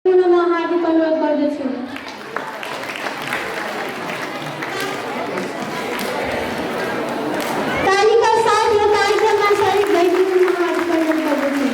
हार्दिक अनुरोध गर्दछु। तालिका साथ यो कार्यक्रममा सरिक भइदिनु हार्दिक अनुरोध गर्दछु।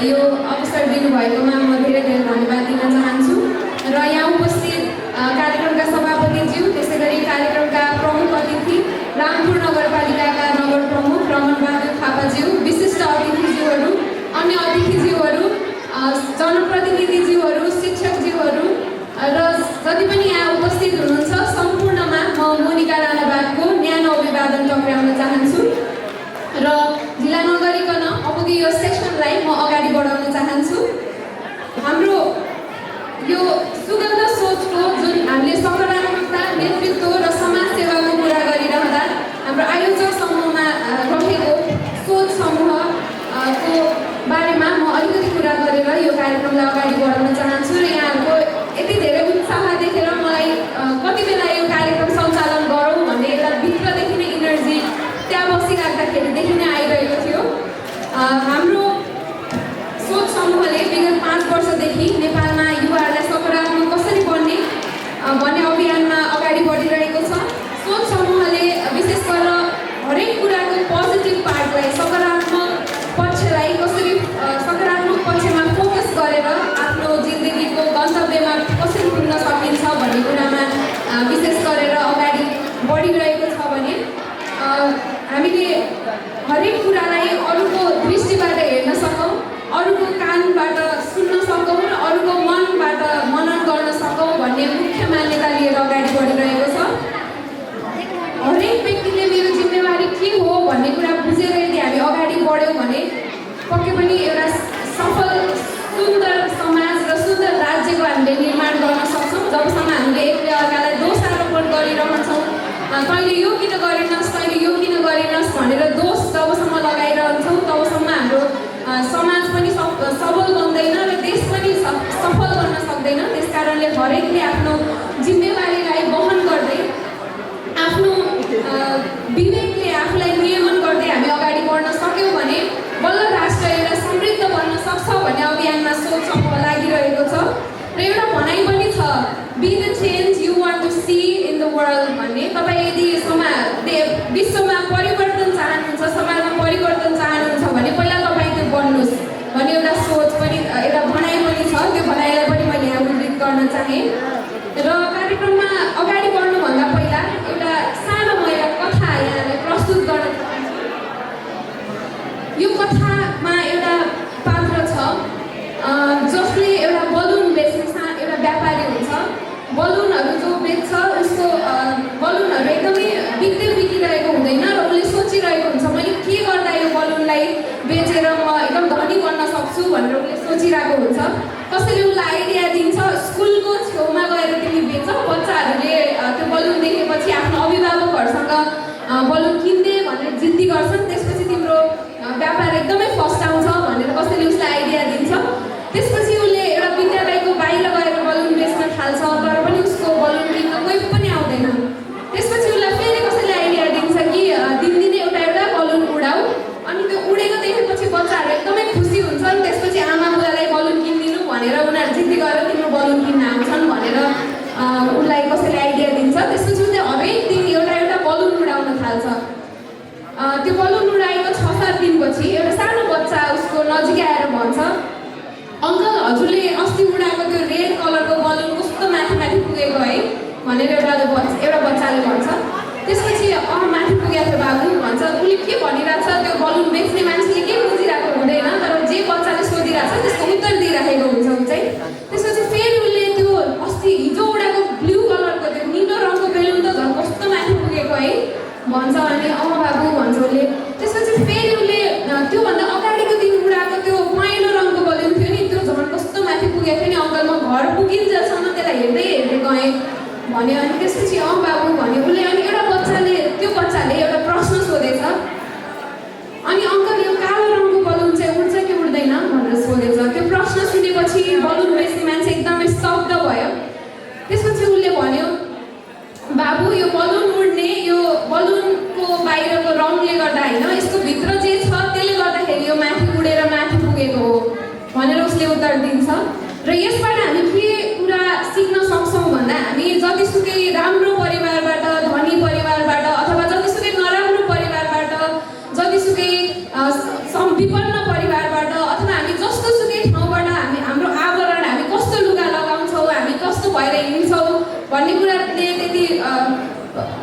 यो अवसर दिनुभएकोमा म धेरै धेरै धन्यवाद दिन चाहन्छु र यहाँ उपस्थित कार्यक्रमका सभापतिज्यू, त्यसै गरी कार्यक्रमका प्रमुख अतिथि, रामपुर नगरपालिकाका नगर प्रमुख रमणबहादुर थापाज्यू, विशिष्ट अतिथिज्यूहरू, अन्य अतिथिज्यूहरू, जनप्रतिनिधिज्यूहरू, शिक्षकज्यूहरू र जति पनि यहाँ उपस्थित हुनुहुन्छ सम्पूर्णमा म मोनिका राणाबागको न्यानो अभिवादन टक्राउन चाहन्छु र ढिला नगरिकन अबको यो सेक्सनलाई म अगाडि बढाउन चाहन्छु। हाम्रो यो सुगन्ध सोचको जुन हामीले सकारात्मकता, नेतृत्व र समाज सेवाको कुरा गरिरहँदा हाम्रो आयोजक समूहमा रहेको सोच समूहको बारेमा म अलिकति कुरा गरेर यो कार्यक्रमलाई अगाडि बढाउन चाहन्छु र यहाँहरूको यति धेरै उत्साह देखेर मलाई कति बेला यो कार्यक्रम सञ्चालन गरौँ भन्ने एउटा भित्रदेखि नै इनर्जी त्यहाँ बसिराख्दाखेरिदेखि नै आइरहेको थियो। हाम्रो सोच समूहले विगत 5 वर्षदेखि नेपालमा युवाहरूलाई सकारात्मक कसरी बन्ने भन्ने अभियानमा अगाडि बढिरहेको छ। सोच समूहले विशेष गरेर हरेक कुराको पोजिटिभ पार्टलाई, सकारात्मक पक्षलाई कसरी सकारात्मक पक्षमा फोकस गरेर आफ्नो जिन्दगीको गन्तव्यमा कसरी पुग्न सकिन्छ भन्ने कुरामा विशेष गरेर अगाडि बढिरहेको छ भने हामीले हरेक कुरालाई अरूको दृष्टिबाट हेर्न सकौँ, अरूको कानबाट सुन्न सकौँ र अरूको मनबाट मनन गर्न सकौँ भन्ने मुख्य मान्यता लिएर अगाडि बढिरहेको छ। हरेक व्यक्तिले मेरो जिम्मेवारी के हो भन्ने कुरा बुझेर यदि हामी अगाडि बढ्यौँ भने पक्कै पनि एउटा सफल सुन्दर समाज र सुन्दर राज्यको हामीले निर्माण गर्न सक्छौँ। जबसम्म हामीले एकले अर्कालाई दोषारोपण गरिरहन्छौँ, तैँले यो किन गरेनस्, तैँले यो किन गरेनस् भनेर दोष जबसम्म लगाइरहन्छौँ तबसम्म हाम्रो समाज पनि सबल बन्दैन र देश पनि सफल बन्न सक्दैन। त्यस कारणले हरेकले आफ्नो जिम्मेवारीलाई वहन गर्दै आफ्नो विवेकले आफूलाई नियमन गर्दै हामी अगाडि बढ्न सक्यौँ भने बल्ल राष्ट्र एउटा समृद्ध बन्न सक्छ भन्ने अभियानमा सोच समूह लागिरहेको छ। र एउटा भनाइ पनि छ, be the change you want to see in the world भन्ने। तपाईँ यदि विश्वमा परिवर्तन चाहनुहुन्छ, समाजमा परिवर्तन चाहनुहुन्छ भने पहिला तपाईँ त्यो बन्नुहोस् भन्ने एउटा सोच पनि, एउटा भनाइ पनि छ। त्यो भनाइलाई पनि मैले यहाँ उल्लेख गर्न चाहेँ। र कार्यक्रममा अगाडि बढ्नुभन्दा पहिला एउटा सानो म एउटा कथा यहाँलाई प्रस्तुत गर्न चाहन्छु। यो कथामा एउटा पात्र छ जसले एउटा बलुन बेच्ने एउटा व्यापारी हुन्छ। बलुनहरू जो बेच्छ उसको बलुनहरू एकदमै बिकिरहेको हुँदैन र उसले सोचिरहेको हुन्छ मैले के गर्दा यो बलुनलाई बेचेर म एकदम धनी बन्न सक्छु भनेर उसले सोचिरहेको हुन्छ। कसैले उसलाई आइडिया दिन्छ, स्कुलको छेउमा गएर तिमी बेच, बच्चाहरूले त्यो बलुन देखेपछि आफ्नो अभिभावकहरूसँग अङ्कल हजुरले अस्ति उडाएको त्यो रेड कलरको बलुन कस्तो माथि माथि पुगेको है भनेर एउटा बच्चाले भन्छ। त्यसपछि माथि पुगेको थियो बाबु भन्छ। उसले के भनिरहेछ त्यो बलुन बेच्ने मान्छेले के बुझिरहेको हुँदैन, तर जे बच्चाले सोधिरहेछ त्यसको उत्तर दिइराखेको हुन्छ ऊ चाहिँ। त्यसपछि फेरि उसले त्यो अस्ति हिजो उडाएको ब्लू कलरको त्यो निलो रङको बेलुन त झन् कस्तो माथि पुगेको है भन्छ। अनि बाबु भन्छ उसले। त्यसपछि फेरि उसले त्योभन्दा अगाडिको दिन उडाएको त्यो पहेँलो रङको बलुन थियो नि, त्यो झन् कस्तो माथि पुगेको थियो नि अङ्कल, म घर पुगिन्जेलसम्म त्यसलाई हेर्दै हेर्दै गएँ भन्यो। अनि त्यसपछि बाबु भन्यो उसले। अनि त्यो बच्चाले एउटा प्रश्न सोधेछ, अनि अङ्कल यो कालो रङको बलुन चाहिँ उड्छ कि उड्दैन भनेर सोधेछ। त्यो प्रश्न सुनेपछि बलुन बेच्ने मान्छे एकदमै स्तब्ध भयो। त्यसपछि उसले भन्यो बाबु यो बलुन उड्ने यो बलुनको बाहिरको रङले गर्दा होइन, यसको भित्र जे छ त्यसले गर्दाखेरि यो माथि उडेर माथि पुगेको हो भनेर उसले उत्तर दिन्छ। र यसबाट हामी के कुरा सिक्न सक्छौँ भन्दा हामी जतिसुकै राम्रो परिवारबाट, धनी परिवारबाट अथवा जतिसुकै नराम्रो परिवारबाट, जतिसुकै विपन्न परिवारबाट अथवा हामी जस्तोसुकै ठाउँबाट हाम्रो आवरण, हामी कस्तो लुगा लगाउँछौँ, हामी कस्तो भएर हिँड्छौँ भन्ने कुराले त्यति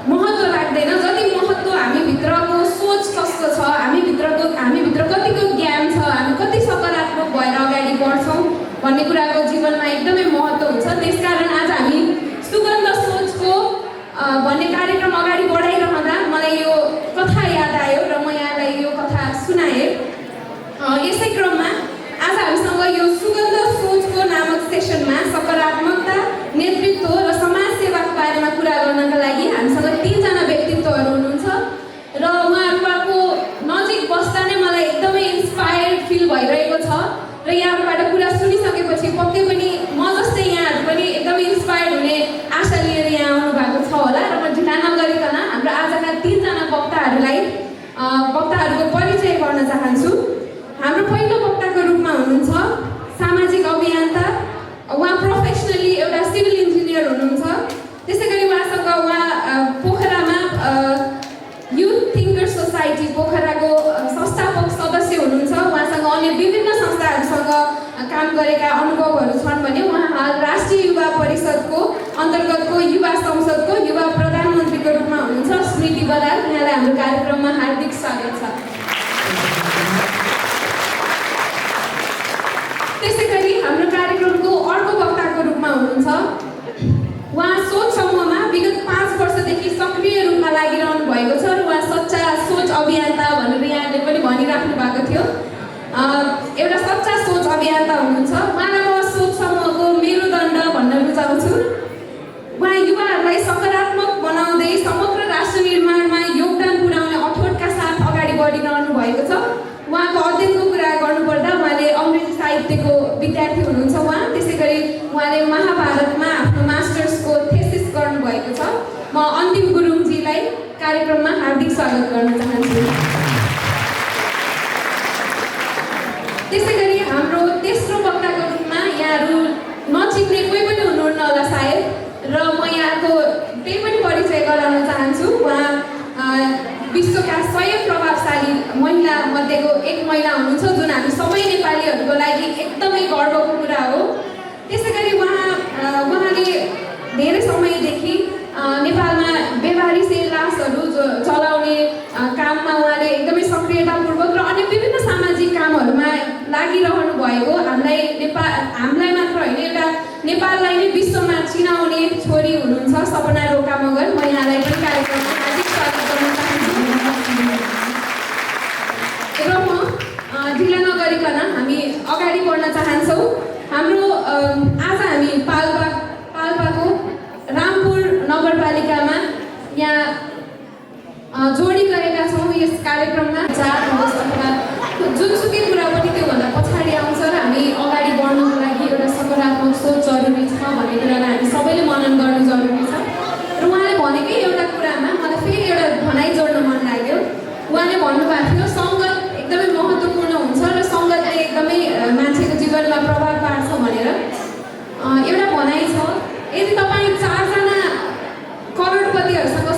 महत्त्व राख्दैन जति महत्त्व हामीभित्रको सोच कस्तो छ, हामीभित्र कतिको ज्ञान छ, हामी कति सकारात्मक भएर अगाडि बढ्छौँ भन्ने कुराको जीवनमा एकदमै महत्त्व हुन्छ। त्यसकारण आज हामी सुगन्ध सोचको भन्ने कार्यक्रम अगाडि बढाइरहँदा मलाई यो कथा याद आयो र म यहाँलाई यो कथा सुनाएँ। यसै क्रममा आज हामीसँग यो सुगन्ध सोचको नामक सेसनमा सकारात्मकता, नेतृत्व र समाज सेवाको बारेमा कुरा गर्नका लागि हामीसँग 3 जना व्यक्तित्वहरू हुनुहुन्छ र उहाँहरूको नजिक बस्दा नै मलाई एकदमै इन्स्पायर्ड फिल भइरहेको छ। र यहाँबाट कुरा सुनिसकेपछि पक्कै पनि म जस्तै यहाँहरू पनि एकदमै इन्स्पायर्ड हुने आशा लिएर यहाँ आउनु भएको छ होला। र म ढिला नगरिकन हाम्रो आजका 3 जना वक्ताहरूको परिचय गर्न चाहन्छु। हाम्रो पहिलो वक्ताको रूपमा हुनुहुन्छ सामाजिक अभियन्ता, उहाँ प्रोफेसनली एउटा सिभिल इन्जिनियर हुनुहुन्छ। त्यसै गरी उहाँ पोखरामा युथ थिङ्कर सोसाइटी पोखराको संस्थापक सदस्य हुनुहुन्छ। उहाँसँग अन्य विभिन्न संस्थाहरूसँग काम गरेका अनुभवहरू छन् भने उहाँ हाल राष्ट्रिय युवा परिषदको अन्तर्गतको युवा संसदको युवा प्रधानमन्त्रीको रूपमा हुनुहुन्छ स्मृति बराल। यहाँलाई हाम्रो कार्यक्रममा हार्दिक स्वागत छ। त्यसै गरी हाम्रो कार्यक्रमको अर्को वक्ताको रूपमा हुनुहुन्छ उहाँ सोच समूहमा विगत 5 वर्षदेखि सक्रिय रूपमा लागिरहनु भएको छ र उहाँ सच्चा सोच अभियन्ता भनेर यहाँले पनि भनिराख्नु भएको थियो। एउटा सच्चा सोच अभियन्ता हुनुहुन्छ। उहाँलाई म सोच समूहको मेरुदण्ड भन्न रुचाउँछु। उहाँ युवाहरूलाई सकारात्मक बनाउँदै समग्र राष्ट्र निर्माणमा योगदान पुर्याउने अठोटका साथ अगाडि बढिरहनु भएको छ। उहाँको अध्ययनको कुरा गर्नुपर्दा उहाँले अङ्ग्रेजी साहित्यको विद्यार्थी हुनुहुन्छ उहाँ। त्यसै गरी उहाँले महाभारतमा आफ्नो मास्टर्सको थेसिस गर्नुभएको छ। म अन्तिम गुरुङजीलाई कार्यक्रममा हार्दिक स्वागत गर्न चाहन्छु। त्यसै गरी हाम्रो तेस्रो वक्ताको रूपमा यहाँहरू नचिन्ने कोही पनि हुनुहुन्न होला सायद, र म यहाँको त्यही पनि परिचय गराउन चाहन्छु। उहाँ विश्वका 100 प्रभावशाली महिला मध्येको एक महिला हुनुहुन्छ जुन हामी सबै नेपालीहरूको लागि एकदमै गर्वको कुरा हो। त्यसै गरी उहाँले धेरै समयदेखि नेपालमा बेवारिसे लासहरू चलाउने काममा उहाँले एकदमै सक्रियतापूर्वक र अन्य विभिन्न सामाजिक कामहरूमा लागिरहनु भएको हामीलाई मात्र होइन एउटा नेपाललाई नै विश्वमा चिनाउने छोरी हुनुहुन्छ सपना रोका मगर। म यहाँलाई पनि कार्यक्रममा हार्दिक स्वागत गर्न चाहन्छु। र म ढिला नगरिकन हामी अगाडि बढ्न चाहन्छौँ। हाम्रो आज हामी पाल्पाको रामपुर नगरपालिकामा यहाँ जोडिरहेका छौँ यस कार्यक्रममा। जात होस् अथवा जुनसुकै कुरा पनि त्योभन्दा पछाडि आउँछ र हामी अगाडि बढ्नको लागि एउटा सकारात्मक सोच जरुरी छ भन्ने कुरालाई हामी सबैले मनन गर्नु जरुरी छ। र उहाँले भनेकै एउटा कुरामा मलाई फेरि एउटा भनाइ जोड्न मन लाग्यो। उहाँले भन्नुभएको थियो सङ्गत एकदमै महत्त्वपूर्ण हुन्छ र सङ्गतले एकदमै मान्छेको जीवनमा प्रभाव पार्छ भनेर। एउटा भनाइ छ, यदि तपाईँ 4 जना करोडपतिहरूसँग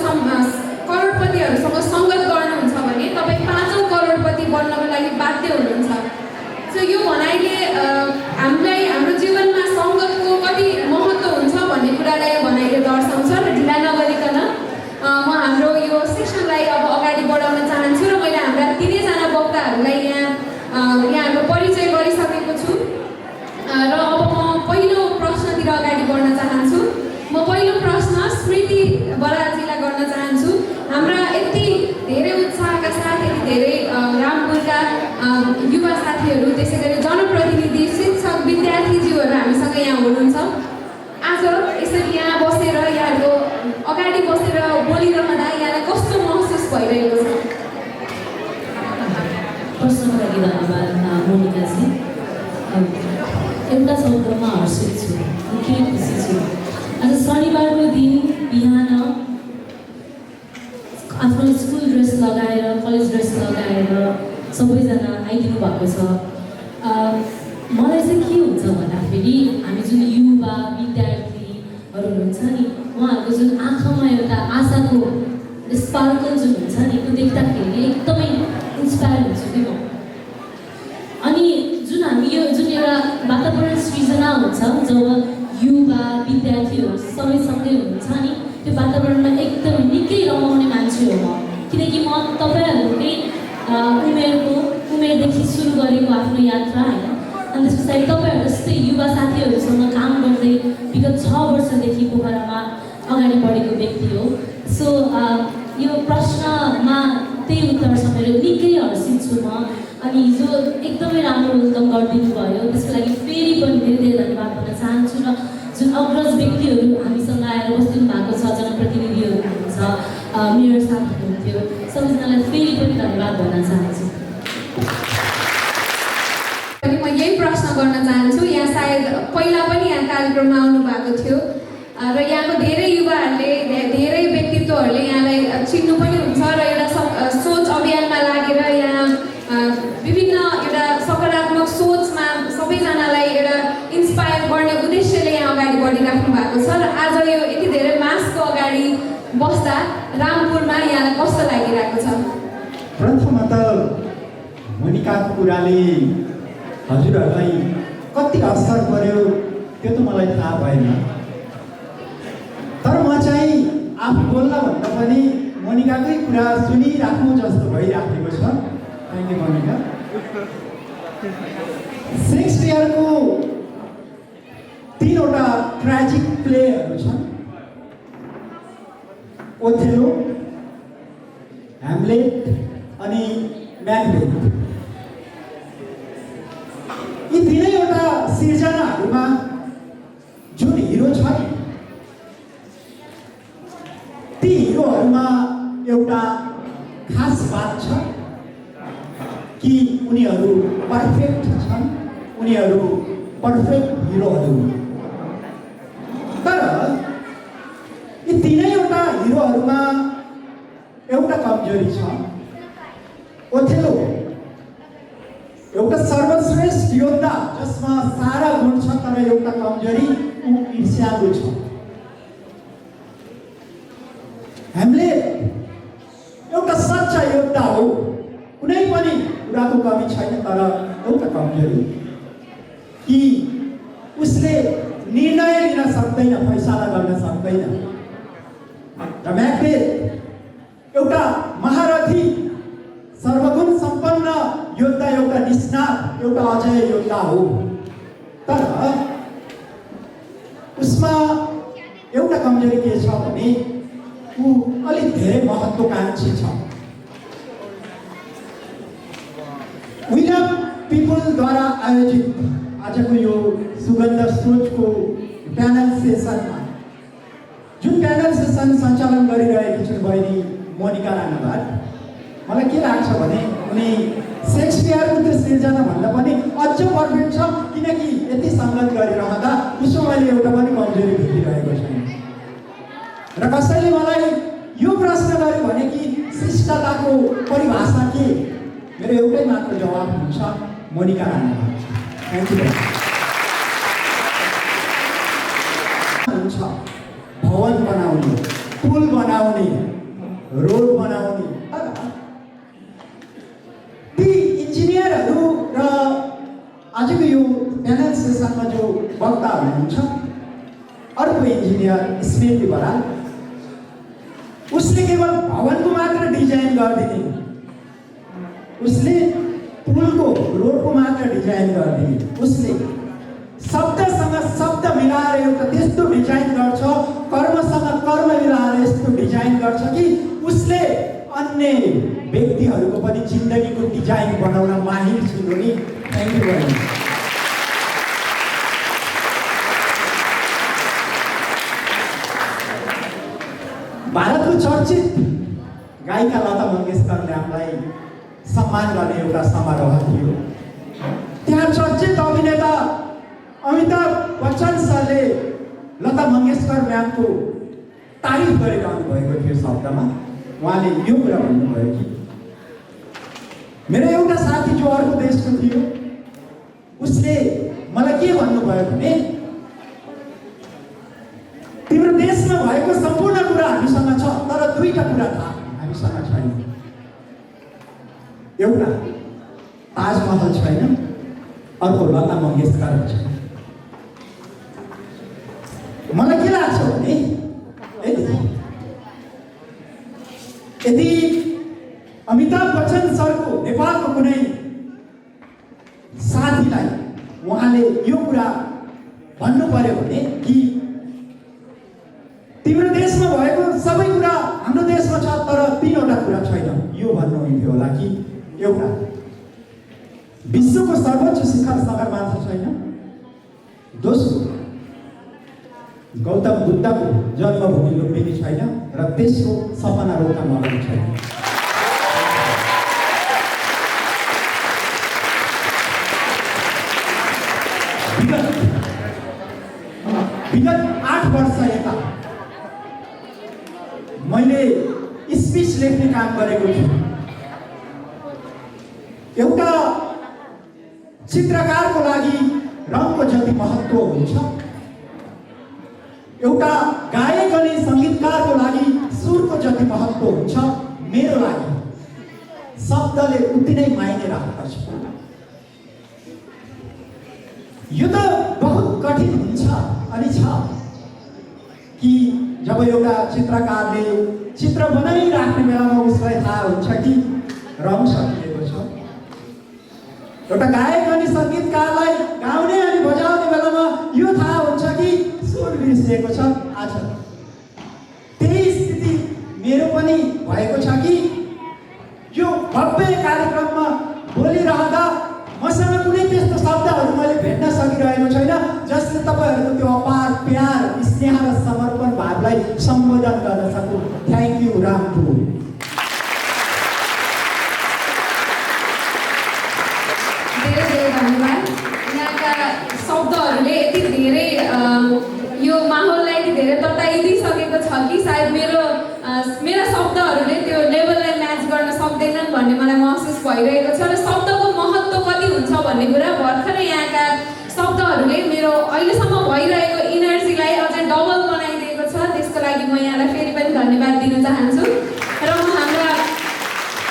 सङ्गत गर्नुहुन्छ भने तपाईँ 5औँ करोडपति बन्नको लागि बाध्य हुनुहुन्छ। सो यो भनाइले हाम्रो बढ्न चाहन्छु। म पहिलो प्रश्न स्मृति बरालजीलाई गर्न चाहन्छु। हाम्रा यति धेरै उत्साहका साथ यति धेरै रामपुरका युवा साथीहरू, त्यसै गरी जनप्रतिनिधि, शिक्षक, विद्यार्थीज्यूहरू हामीसँग यहाँ हुनुहुन्छ। आज यसरी यहाँ बसेर यहाँहरूको अगाडि बसेर बोलिरहँदा यहाँलाई कस्तो महसुस भइरहेको छ? प्रश्नको लागि धन्यवाद मोनिकाजी। एउटा शब्दमा हर्षित छु, निकै खुसी छु। आज शनिबारको दिन बिहान आफ्नो स्कुल ड्रेस लगाएर, कलेज ड्रेस लगाएर सबैजना आइदिनु भएको छ। मलाई चाहिँ के हुन्छ भन्दाखेरि हामी जुन युवा विद्यार्थीहरू हुन्छ नि, उहाँहरूको जुन आँखामा एउटा आशाको स्पार्कल जुन हुन्छ नि, त्यो देख्दाखेरि एकदमै इन्सपायर हुन्छु कि म। अनि जुन हामी यो जुन एउटा वातावरण सृजना हुन्छ जब युवा विद्यार्थीहरू सबै सँगै हुन्छ नि, त्यो वातावरणमा एकदम निकै रमाउने मान्छे हो म। किनकि म तपाईँहरूकै उमेरदेखि सुरु गरेको आफ्नो यात्रा होइन। अनि त्यस पछाडि तपाईँहरू जस्तै युवा साथीहरूसँग काम गर्दै विगत 6 वर्षदेखि पोखरामा अगाडि बढेको व्यक्ति हो। सो यो प्रश्नमा त्यही उत्तर छ मेरो। निकै हर्षित छु म। अनि हिजो एकदमै राम्रो वेलकम गरिदिनु भयो, त्यसको लागि फेरि पनि धेरै धेरै धन्यवाद भन्न चाहन्छु। र जुन अग्रज व्यक्तिहरू हामीसँग आएर बसिदिनु भएको छ, जनप्रतिनिधिहरू हुनुहुन्छ, मेयर साहब हुनुहुन्थ्यो, सबैजनालाई फेरि पनि धन्यवाद भन्न चाहन्छु। म यही प्रश्न गर्न चाहन्छु। यहाँ सायद पहिला पनि यहाँ कार्यक्रममा आउनु भएको थियो र यहाँको धेरै युवाहरूले, धेरै व्यक्तित्वहरूले यहाँलाई चिन्नु पनि हुन्छ र एउटा सोच अभियानमा लागेर यहाँ विभिन्न एउटा सकारात्मक सोचमा सबैजनालाई एउटा इन्सपायर गर्ने उद्देश्यले यहाँ अगाडि बढिराख्नु भएको छ। र आज यो यति धेरै मासको अगाडि बस्दा रामपुरमा यहाँलाई कस्तो लागिरहेको छ? प्रथमतः मोनिकाको कुराले हजुरहरूलाई कति असर पर्यो त्यो त मलाई थाहा भएन। तर म चाहिँ आफू बोल्नभन्दा पनि मोनिकाकै कुरा सुनिराख्नु जस्तो भइराखेको छ। Thank you Monika. सेक्सपियरको 3वटा ट्र्याजिक प्लेहरू छन्: ओथेलो, ह्यामलेट अनि म्याकबेथ। यी 3वटा सिर्जनाहरूमा जुन हिरो छन्, ती हिरोहरूमा एउटा खास बात छ कि उनीहरू पर्फेक्ट छन्, उनीहरू पर्फेक्ट हिरोहरू। तर यी 3वटा हिरोहरूमा एउटा कमजोरी छ। ओथेलो एउटा सर्वश्रेष्ठ योद्धा जसमा सारा गुण छ, तर एउटा कमजोरी, ऊ ईर्ष्यालु छ। ह्यामलेट एउटा सच्चा योद्धा हो, कुनै पनि कुराको कमी छैन, तर एउटा कमजोरी कि उसले निर्णय लिन सक्दैन, फैसला गर्न सक्दैन। र म्याकबेथ एउटा महारथी, सर्वगुण सम्पन्न योद्धा, एउटा निष्णात, एउटा अजय योद्धा हो। तर उसमा एउटा कमजोरी के छ भने ऊ अलिक धेरै महत्त्वकांक्षी छ। विलियम पिपलद्वारा आयोजित आजको यो सुगन्ध सोचको प्यानल सेसनमा जुन प्यानल सेसन सञ्चालन गरिरहेकी छिन् बहिनी मोनिका राणाबाट, मलाई के लाग्छ भने उनी सेक्सपियरको त्यो सिर्जनाभन्दा पनि अझ पर्फेक्ट छ। किनकि यति सङ्गत गरिरहँदा उसमा मैले एउटा पनि कमजोरी भेटिरहेको छैन। र कसैले मलाई यो प्रश्न गर्यो भने कि शिष्टताको परिभाषा के, मेरो एउटै मात्र जवाब हुन्छ, मोनिका राणा। Thank you. हुन्छ भवन बनाउने, पुल बनाउने, रोड बनाउने, ती इन्जिनियरहरू र आजको यो प्यानल सेसनमा जो वक्ताहरू हुनुहुन्छ, अर्को इन्जिनियर स्मृति बराल, उसले केवल भवनको मात्र डिजाइन गरिदिने, उसले पुलको, रोडको मात्र डिजाइन गरिदिने, उसले शब्दसँग शब्द मिलाएर एउटा त्यस्तो अन्य व्यक्तिहरूको पनि जिन्दगीको डिजाइन बनाउन माहिर छिन् नि। Thank you very much. भारतको चर्चित गायिका लता मङ्गेशकर म्यामलाई सम्मान गर्ने एउटा समारोह थियो। त्यहाँ चर्चित अभिनेता अमिताभ बच्चन सरले लता मङ्गेशकर म्यामको तारिफ गरिरहनु भएको थियो शब्दमा। उहाँले यो कुरा भन्नुभयो कि मेरो एउटा साथी जो अर्को देशको थियो उसले मलाई के भन्नुभयो भने तिम्रो देशमा भएको सम्पूर्ण कुरा हामीसँग छ तर दुईटा कुरा थाहा हामीसँग छैन। एउटा ताजमहल छैन, अर्को लता मङ्गेशकर छैन। मलाई के लाग्छ भने यदि अमिताभ बच्चन सरको नेपालको कुनै साथीलाई उहाँले यो कुरा भन्नु पर्यो भने कि तिम्रो देशमा भएको सबै कुरा हाम्रो देशमा छ तर तीनवटा कुरा छैन, यो भन्नुहुन्थ्यो होला कि एउटा विश्वको सर्वोच्च शिखर सगरमाथा छैन, दोस्रो गौतम बुद्धको जन्मभूमि लुम्बिनी छैन र तेस्रो सपना रोका महल छैन। विगत 8 वर्ष यता मैले स्पिच लेख्ने काम गरेको छु। एउटा चित्रकारको लागि रङको जति महत्त्व हुन्छ, एउटा गायक अनि सङ्गीतकारको लागि सुरको जति महत्त्व हुन्छ, मेरो लागि शब्दले उति नै मायने राख्दछ। यो त बहुत कठिन हुन्छ अनि छ कि जब एउटा चित्रकारले चित्र बनाइराख्ने बेलामा उसलाई थाहा हुन्छ कि रङ सकिएको छ। एउटा गायक अनि सङ्गीतकारलाई गाउने अनि बजाउने बेलामा यो थाहा हुन्छ कि सुर बिर्सिएको छ आज। त्यही स्थिति मेरो पनि भएको छ कि यो भव्य कार्यक्रममा बोलिरहँदा मसँग कुनै त्यस्तो शब्दहरू मैले भेट्न सकिरहेको छैन जसले तपाईँहरूको त्यो अपार प्यार, स्नेह र समर्पण भावलाई सम्बोधन गर्न सकूँ। Thank you Rampur. धेरै धेरै धन्यवाद। यहाँका शब्दहरूले यति धेरै यो माहौललाई यति धेरै तताइदिइसकेको छ कि सायद मेरा शब्दहरूले त्यो लेभललाई म्याच गर्न सक्दैनन् भन्ने मलाई महसुस भइरहेको छ र शब्दको महत्त्व कति हुन्छ भन्ने कुरा भर्खरै यहाँका शब्दहरूले मेरो अहिलेसम्म भइरहेको इनर्जीलाई अझै डबल बनाइदिएको छ। त्यसको लागि म यहाँलाई फेरि पनि धन्यवाद दिन चाहन्छु र म हाम्रा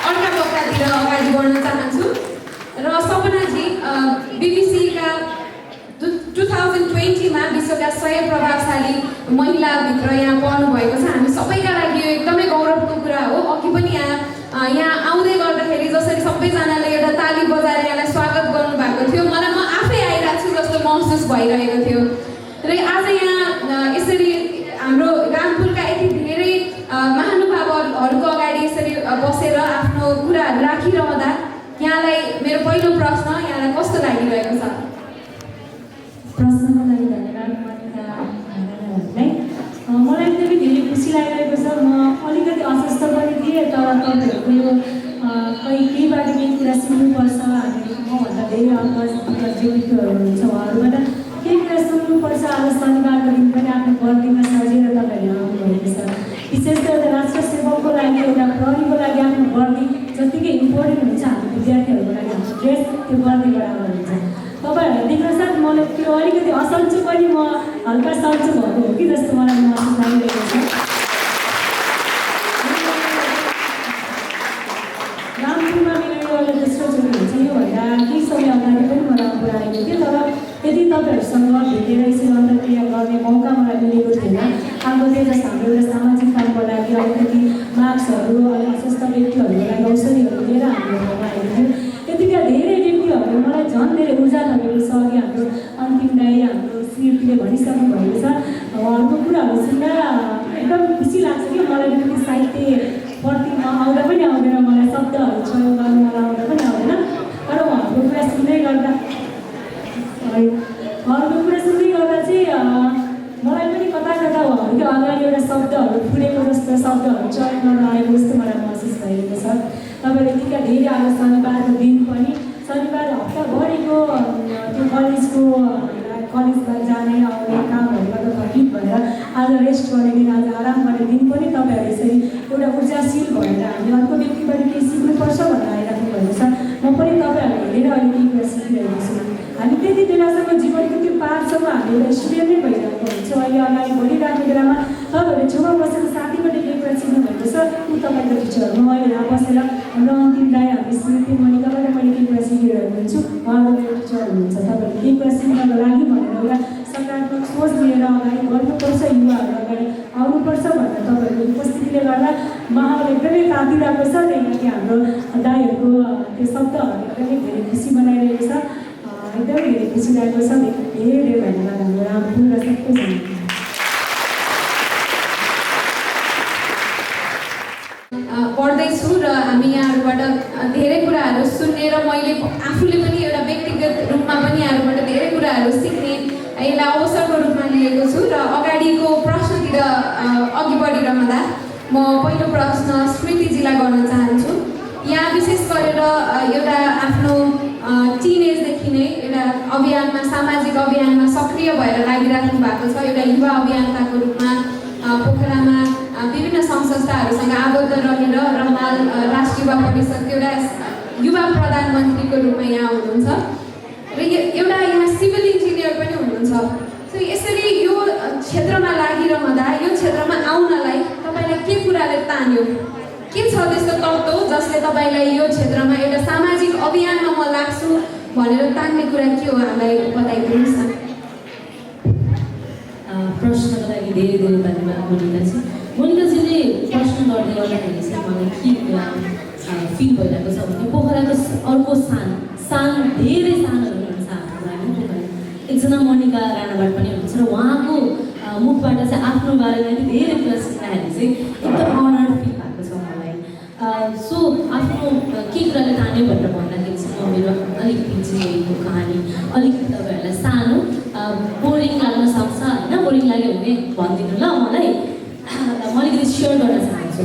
अर्का वक्तातिर अगाडि बढ्न चाहन्छु। र सपनाजी बीबीसीका 2020मा विश्वका 100 प्रभावशाली महिलाभित्र यहाँ पर्नु भएको छ। हामी सबैका लागि यो एकदमै गौरवको कुरा हो। अघि पनि यहाँ आउँदै गर्दाखेरि जसरी सबैजनाले एउटा ताली बजाएर यहाँलाई स्वागत गर्नुभएको थियो, मलाई म आफै आइरहेको छु जस्तो महसुस भइरहेको थियो। र आज यहाँ यसरी हाम्रो रामपुरका यति धेरै महानुभावहरूको अगाडि यसरी बसेर आफ्नो कुराहरू राखिरहँदा यहाँलाई मेरो पहिलो प्रश्न यहाँलाई कस्तो लागिरहेको छ? प्रश्नको लागि धन्यवाद मनिकालाई। मलाई एकदमै धेरै खुसी लागिरहेको छ। म अलिकति अस्वस्थ पनि थिएँ तर तपाईँहरूको यो केहीबाट केही कुरा सुन्नुपर्छ, हामी मभन्दा धेरै अग्रज व्यक्तित्वहरू हुन्छ उहाँहरूबाट केही कुरा सुन्नुपर्छ। आज शनिबारको दिन पनि आफ्नो बर्दीमा सजेर तपाईँहरू आउनुभएको छ। विशेष गरेर राष्ट्र सेवकको लागि एउटा प्रहरीको लागि आफ्नो बर्दी जतिकै इम्पोर्टेन्ट हुन्छ हाम्रो विद्यार्थीहरूको लागि हाम्रो ड्रेस त्यो बर्दी बराबर हुन्छ। तपाईँहरूलाई देख्न साथ मलाई त्यो अलिकति असन्चो पनि म हल्का सन्चो भएको हो कि जस्तो मलाई महसुस लागिरहेको छ। रामपुरमा मेरो एउटा दोस्रो चोटि हुन्छ योभन्दा केही समय अगाडि पनि म रामपुर आएको थिएँ तर यदि तपाईँहरूसँग भेटेर यसरी अन्तर्क्रिया गर्ने मौका मलाई मिलेको थिएन। आएको थिएँ जस्तो हाम्रो एउटा सामाजिक कामको लागि अलिकति मार्क्सहरू अलिक अस्वस्थ व्यक्तिहरूको लागि औषधिहरू लिएर हाम्रो घरमा आएको थियो। त्यतिका धेरै व्यक्तिहरूले मलाई झन् धेरै ऊर्जा थपेको छ। अघि हाम्रो अन्तिम दाइ हाम्रो श्रीले भनिसक्नु भएको छ। उहाँहरूको कुराहरू सुन्दा एकदम खुसी लाग्छ कि मलाई पनि साहित्यप्रति आउँदा पनि शब्दहरू चयन गर्नु मलाई आउँदा पनि आउँदैन तर उहाँहरूको कुरा सुन्दै गर्दा उहाँहरूको कुरा सुन्दै गर्दा चाहिँ मलाई पनि कता कता उहाँहरूको अगाडि एउटा शब्दहरू फुलेको जस्तो शब्दहरू चयन गर्न आएको जस्तो मलाई महसुस भइरहेको छ। तपाईँले यतिका धेरै आज शनिबारको दिन पनि शनिबार हप्ताभरिको त्यो कलेजमा जाने आउने कामहरूबाट थकित भएर आज रेस्ट गर्ने दिन आज आराम गर्ने दिन पनि तपाईँहरू यसरी एउटा ऊर्जाशील भएर हामी अर्को व्यक्तिबाट केही सिक्नुपर्छ भनेर आइराख्नु भएको छ। म पनि तपाईँहरू हेरेर अहिले केही कुरा सिकिरहेको छु। हामी त्यति बेलासम्म जीवनको त्यो पारसम्म हामी एउटा स्टुडेन्ट नै भइरहेको हुन्छौँ। अहिले अगाडि बढिरहेको बेलामा तपाईँहरूले छेउमा बसेर साथीबाट केही कुरा सिक्नुभएको छ ऊ तपाईँको टिचर। म अहिले यहाँ बसेर हाम्रो अन्तिम राई हामी स्मृति मनिकाबाट मैले केही कुरा सिकिरहेको हुन्छु। उहाँको मेरो टिचर हुनुहुन्छ। तपाईँहरूले केही कुरा सिक्नको लागि भनेर एउटा सकारात्मक सोच लिएर अगाडि बढ्नुपर्छ, युवाहरू अगाडि आउनुपर्छ भनेर तपाईँहरूको उपस्थितिले गर्दा माहौल एकदमै तातिरहेको छ। त्यहाँदेखि हाम्रो दाईहरूको त्यो शब्दहरू एकदमै धेरै खुसी बनाइरहेको छ, एकदमै धेरै खुसी लागेको छ। धेरै धेरै धन्यवाद हाम्रो रामपुर र सबैजना। पढ्दैछु र हामी यहाँहरूबाट धेरै कुराहरू सुन्ने र मैले आफूले पनि एउटा व्यक्तिगत रूपमा पनि यहाँहरूबाट धेरै कुराहरू सिक्ने यसलाई अवसरको रूपमा लिएको छु। र अगाडिको प्रश्नतिर अघि बढिरहँदा म पहिलो प्रश्न स्मृतिजीलाई गर्न चाहन्छु। यहाँ विशेष गरेर एउटा आफ्नो टिनेजदेखि नै एउटा अभियानमा सामाजिक अभियानमा सक्रिय भएर लागिराख्नु भएको छ। एउटा युवा अभियन्ताको रूपमा पोखरामा विभिन्न सङ्घ संस्थाहरूसँग आबद्ध रहेर रहमाल राष्ट्रिय युवा परिषदको एउटा युवा प्रधानमन्त्रीको रूपमा यहाँ हुनुहुन्छ र एउटा यहाँ सिभिल इन्जिनियर पनि हुनुहुन्छ। सो यसरी यो क्षेत्रमा लागिरहँदा यो क्षेत्रमा आउनलाई तपाईँलाई के कुराले तान्यो, के छ त्यस्तो तत्त्व जसले तपाईँलाई यो क्षेत्रमा एउटा सामाजिक अभियानमा म लाग्छु भनेर तान्ने कुरा के हो हामीलाई बताइदिनुहोस् न। प्रश्नको लागि धेरै धेरै धन्यवाद मोनिकाजी। मोनिकाजीले प्रश्न गर्दै गर्दाखेरि चाहिँ मलाई के कुरा फिल भइरहेको छ भने पोखराको अर्को सानो धेरै सानोहरू हुनुहुन्छ हाम्रो लागि पोखरा। एकजना मोनिका राणाबाट पनि हुनुहुन्छ र उहाँको मुखबाट चाहिँ आफ्नो बारेमा धेरै कुरा सुन्दाखेरि चाहिँ एकदम अनर फिल भएको छ मलाई। सो आफ्नो के कुराले तान्यो भनेर भन्दाखेरि चाहिँ म मेरो अलिकति इन्जिनियरिङको कहानी अलिकति तपाईँहरूलाई सानो बोरिङ लाग्न सक्छ होइन, बोरिङ लाग्यो भने भनिदिनु ल मलाई, म अलिकति सेयर गर्न चाहन्छु।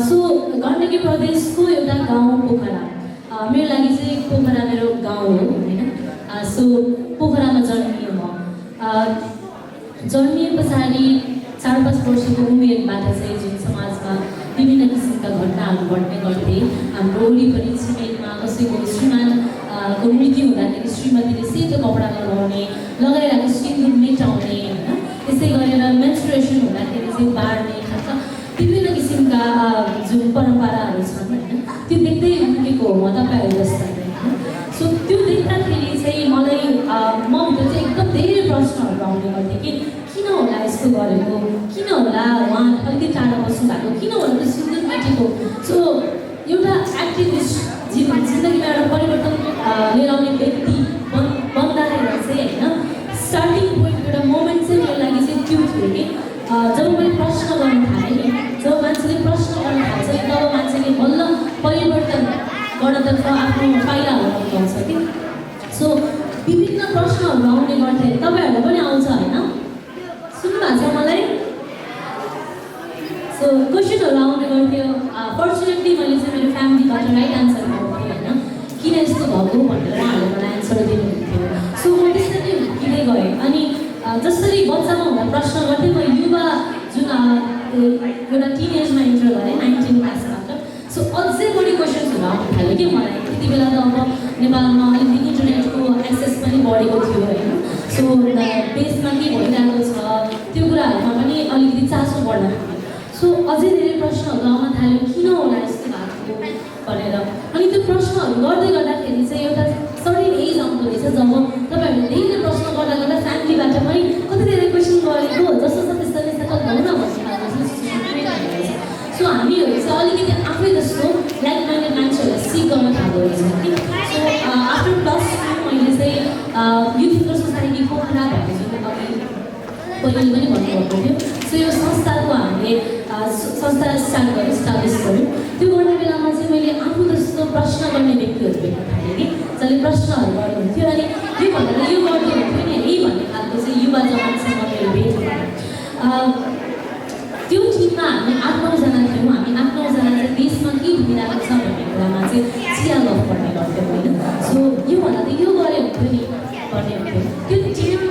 सो गण्डकी प्रदेशको एउटा गाउँ पोखरा, मेरो लागि चाहिँ पोखरा मेरो गाउँ हो होइन। सो पोखरामा जन्मिएँ म। जन्मिए पछाडि 4-5 वर्षको उमेरबाट चाहिँ जुन समाजमा विभिन्न किसिमका घटनाहरू घट्ने गर्थे, हाम्रो वरिपरि छिमेकमा कसैको श्रीमानको मृत्यु हुँदाखेरि श्रीमतीले सेतो कपडा लगाउने, लगाइरहेको सिन्दुर मेटाउने होइन, त्यसै गरेर मेन्स्ट्रुएसन हुँदाखेरि चाहिँ बार्ने खालका विभिन्न किसिमका जुन परम्पराहरू छन् होइन, त्यो देख्दै हुर्केको हो म तपाईँहरू जस्तै होइन। सो त्यो देख्दाखेरि चाहिँ मलाई मभित्र चाहिँ एकदम धेरै प्रश्नहरू आउने गर्थ्यो कि किन होला यस्तो गरेको, किन होला उहाँ अलिकति टाढा बस्नु भएको, किन होला त्यो सुन्दर मेटेको। सो एउटा एक्टिभिस्ट जिन्दगीमा एउटा परिवर्तन लिएर आउने व्यक्ति बन्दाखेरि चाहिँ होइन स्टार्टिङ पोइन्ट एउटा मोमेन्ट चाहिँ मेरो लागि चाहिँ त्यो थियो कि जब मैले प्रश्न गर्न थालेँ नि, जब मान्छेले प्रश्न गर्न थाल्छ तब मान्छेले बल्ल परिवर्तन गर्नतर्फ आफ्नो पाइलाहरू लगाउँछ कि। सो विभिन्न प्रश्नहरू आउने गर्थे, तपाईँहरूलाई पनि आउँछ होइन, सुन्नुभएको छ मलाई। सो क्वेसनहरू आउने गर्थ्यो। फर्चुनेटली मैले चाहिँ मेरो फ्यामिलीबाट राइट एन्सर पाउँथेँ होइन, किन यस्तो भएको भनेर उहाँहरूले मलाई एन्सर दिनुहुन्थ्यो। सो म त्यसरी हुर्किँदै गएँ। अनि जसरी बच्चामा हुँदा प्रश्न गर्थेँ, म युवा जुन एउटा टिनेजमा इन्टर गरेँ 19 क्लासबाट। सो अझै बढी क्वेसन्सहरू आउनु थाल्यो कि मलाई। त्यति बेला त अब नेपालमा अलिकति इन्टरनेटको एक्सेस पनि बढेको थियो होइन। सो देशमा के भइरहेको छ त्यो कुराहरूमा पनि अलिकति चासो बढ्न थाल्यो। सो अझै धेरै प्रश्नहरू आउन थाल्यो, किन होला यस्तो भएको भनेर। अनि त्यो प्रश्नहरू गर्दै गर्दाखेरि चाहिँ एउटा सर्टेन एज आउँदो रहेछ जब तपाईँहरूले धेरै प्रश्न गर्दा गर्दा फ्यामिलीबाट पनि कति धेरै क्वेसन गरेको जस्तो छ त्यस्तो सेटल भनौँ न भन्ने खालको सिचुएसन। सो हामीहरू चाहिँ अलिकति आफै जस्तो लाइक माइन्डेड मान्छेहरूलाई सिक गर्न थाल्दो रहेछ कि। सो आफ्टर +2 मैले चाहिँ युथ इन्टर सोसाइटी पोखरा भन्ने जुन अघि पहिले पनि भन्नु भएको थियो। सो यो संस्थाको हामीले संस्था स्टार्ट गर्यो, इस्टाब्लिस गर्यो। त्यो गर्ने बेलामा चाहिँ मैले आफू जस्तो प्रश्न गर्ने व्यक्तिहरू भेट्न थालेँ कि जसले प्रश्नहरू गर्नुहुन्थ्यो अनि यो भनेर यो गर्नुहुन्थ्यो नि है भन्ने खालको चाहिँ युवा जमातसँग मेरो भेट भयो। त्यो टिममा हामी 8-9 जना थियौँ। हामी 8-9 जना चाहिँ देशमा के भइरहेको छ भन्ने कुरामा चाहिँ चिया गफ गर्ने गर्थ्यौँ होइन। सो योभन्दा त यो गरे हुन्थ्यो नि भन्ने हुन्थ्यो। त्यो टिम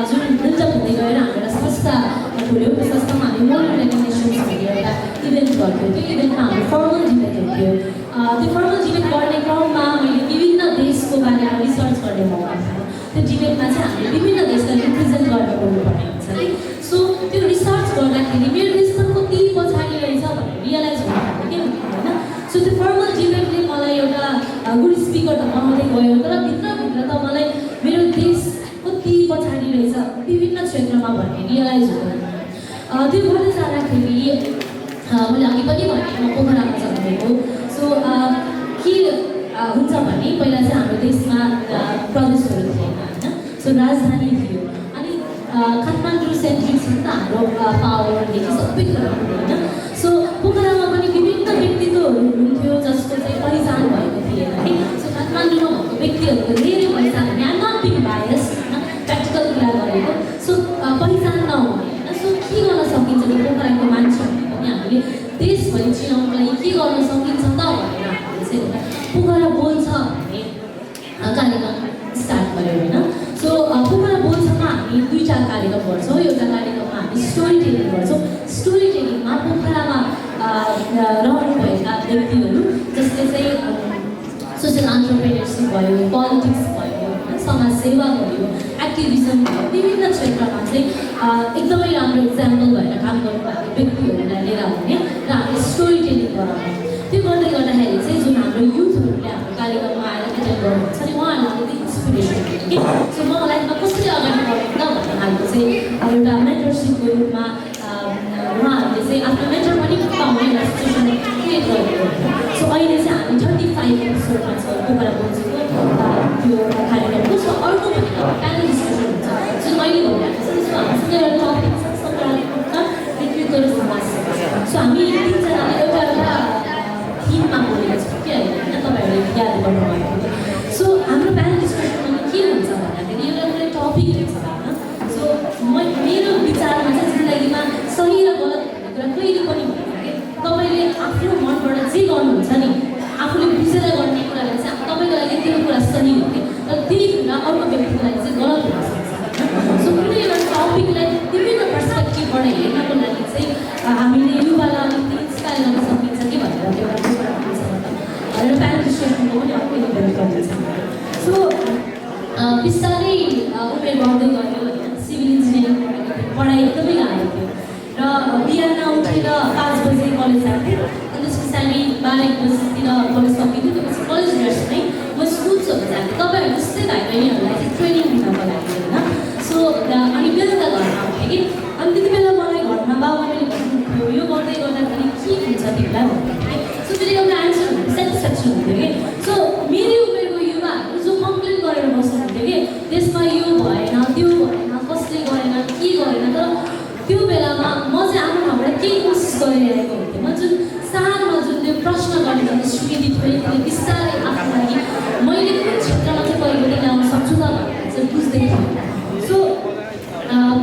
जुन बिल्डअप हुँदै गएर हाम्रो एउटा संस्था खोल्यो। त्यो संस्थामा हामी मोरल रेकग्नेसन्स भन्ने एउटा इभेन्ट गर्थ्यौँ। त्यो इभेन्टमा हामी फर्मल डिबेट हुन्थ्यो। त्यो फर्मल डिबेट गर्ने क्रममा मैले विभिन्न देशको बारेमा रिसर्च गर्ने मौका पाएँ। त्यो डिबेटमा चाहिँ हामीले विभिन्न देशलाई रिप्रेजेन्ट गर्न बोल्नुपर्ने हुन्छ है। सो त्यो रिसर्च गर्दाखेरि मेरो देश त कति पछाडि रहेछ भनेर रियलाइज हुन थाल्यो के होइन। सो त्यो फर्मल डिबेटले मलाई एउटा गुड स्पिकर त बनाउँदै गयो, तर भित्रभित्र त मलाई मेरो देश कति पछाडि रहेछ विभिन्न क्षेत्रमा भन्ने रियलाइज हुँदैन। त्यो गर्दै जाँदाखेरि मैले अघि पनि भने म पोखरामा जन्मेको। सो के हुन्छ भने पहिला चाहिँ हाम्रो देशमा प्रदेशहरू थिएन होइन। सो राजधानी थियो अनि काठमाडौँ सेन्ट्रिक छ नि त हाम्रो पावरदेखि सबै कुरा होइन। सो पोखरामा पनि विभिन्न व्यक्तित्वहरू हुनुहुन्थ्यो जसको चाहिँ पहिचान भएको थिएन है। सो काठमाडौँमा भएको व्यक्तिहरूको धेरै पहिचान हुने, आइ नट बिङ बायस होइन, प्र्याक्टिकल कुरा गरेको। सो पहिचान नहुने होइन। सो के गर्न सकिन्छ त्यो पोखराको मान्छेहरूले पनि हामीले देशभरि चिनाउनुको लागि के गर्न सकिन्छ त भनेर हामीले चाहिँ पोखरा बोल्छ भन्ने कार्यक्रम स्टार्ट गर्यो होइन। सो पोखरा बोल्छमा हामी 2टा कार्यक्रम गर्छौँ। एउटा कार्यक्रममा हामी स्टोरी टेलिङ गर्छौँ। स्टोरी टेलिङमा पोखरामा रहनुभएका व्यक्तिहरू जसले चाहिँ सोसियल एन्टरप्रेन्योरसिप भयो, पोलिटिक्स भयो होइन, समाजसेवा भयो, एक्टिभिजम भयो, विभिन्न क्षेत्रमा चाहिँ एकदमै राम्रो इक्जाम्पल भएर काम गर्नुभएको व्यक्तिहरूलाई लिएर आउने र हामीले स्टोरी टेलिङ गराउने। त्यो गर्दै गर्दाखेरि चाहिँ जुन हाम्रो युथहरूले हाम्रो कार्यक्रममा आएर एटेन्ड गर्नुहुन्छ नि उहाँहरूलाई अलिकति इन्सपिरेसन दियो कि। सो म लाइफमा कसरी अगाडि बढ्नु त भन्ने खालको चाहिँ एउटा मेन्टरसिपको रूपमा उहाँहरूले चाहिँ आफ्नो मेन्टर पनि पाउने एउटा सिचुएसन क्रिएट गरेको हो। सो अहिले चाहिँ हामी 35 एपिसोडमा छ पोखरा बोल्छको त्यो कार्यक्रमको। सो अर्को भनेको प्यानल डिस्कसन हुन्छ जुन अहिले भइरहेको छ। सो हामीसँग एउटा टपिक छ सकारात्मकता, नेतृत्व र समाज। सो हामी 3 जनाले एउटा थिममा बोलेको छौँ कि होइन, तपाईँहरूले याद गर्नुभएको। सो हाम्रो प्यानल डिस्कसनमा के हुन्छ भन्दाखेरि एउटा कुनै टपिक हुन्छ होइन। सो मेरो विचारमा चाहिँ जिन्दगीमा सही र गलत भन्ने कुरा कहिले पनि हुँदैन कि तपाईँले आफ्नो मनबाट जे गर्नुहुन्छ नि आफूले बुझेर गर्ने कुरालाई चाहिँ तपाईँको लागि त्यो कुरा सही हो कि, तर त्यही कुरा अर्को व्यक्तिको लागि चाहिँ गलत हुनसक्छ होइन। सो कुनै एउटा टपिकलाई विभिन्न पर्सपेक्टिभबाट हेर्नको लागि चाहिँ हामीले युवालाई अलिकति इन्सपायर गर्न सकिन्छ कि भनेर त्यो एउटा एउटा प्यानल डिस्कसनको पनि अर्को इभेन्ट गरिन्छ। सो बिस्तारै उमेर बढ्दै गयो होइन। सिभिल इन्जिनियरिङ पढाइ एकदमै गाह्रो थियो र बिहान उठेर 5 बजे कलेज आएको अनि त्यस पछाडि 12-1 बजीतिर कलेज सकिन्थ्यो। त्यसपछि कलेज ड्रेसमै म स्कुल्सहरू जान्थेँ तपाईँहरू जस्तै भाइ बहिनीहरूलाई चाहिँ ट्रेनिङ दिनको लागि होइन। सो अनि बेलुका घरमा आउँथेँ कि अनि त्यति बेला मलाई घरमा बाबाले भन्नुहुन्थ्यो यो गर्दै गर्दाखेरि के हुन्छ तिमीलाई भन्नुहुन्थ्यो कि। सो त्यसले एउटा एन्सर हुन्थ्यो, सेटिस्फ्याक्सन हुन्थ्यो कि। सो मेरो उमेरको युवाहरू जो कम्प्लेन गरेर बस्नुहुन्थ्यो कि त्यसमा यो भएन त्यो भएन कसले गरेन के गरेन, तर त्यो बेलामा म चाहिँ आफ्नो ठाउँबाट केही कोसिस गरिरहेको हुन्थेँ। म जुन सानोमा जुन त्यो प्रश्न गर्ने जुन स्वीकृति थियो त्यसले बिस्तारै आफ्नो लागि मैले कुन क्षेत्रमा चाहिँ परिवर्तन ल्याउन सक्छु त भनेर चाहिँ बुझ्दै थिएँ। सो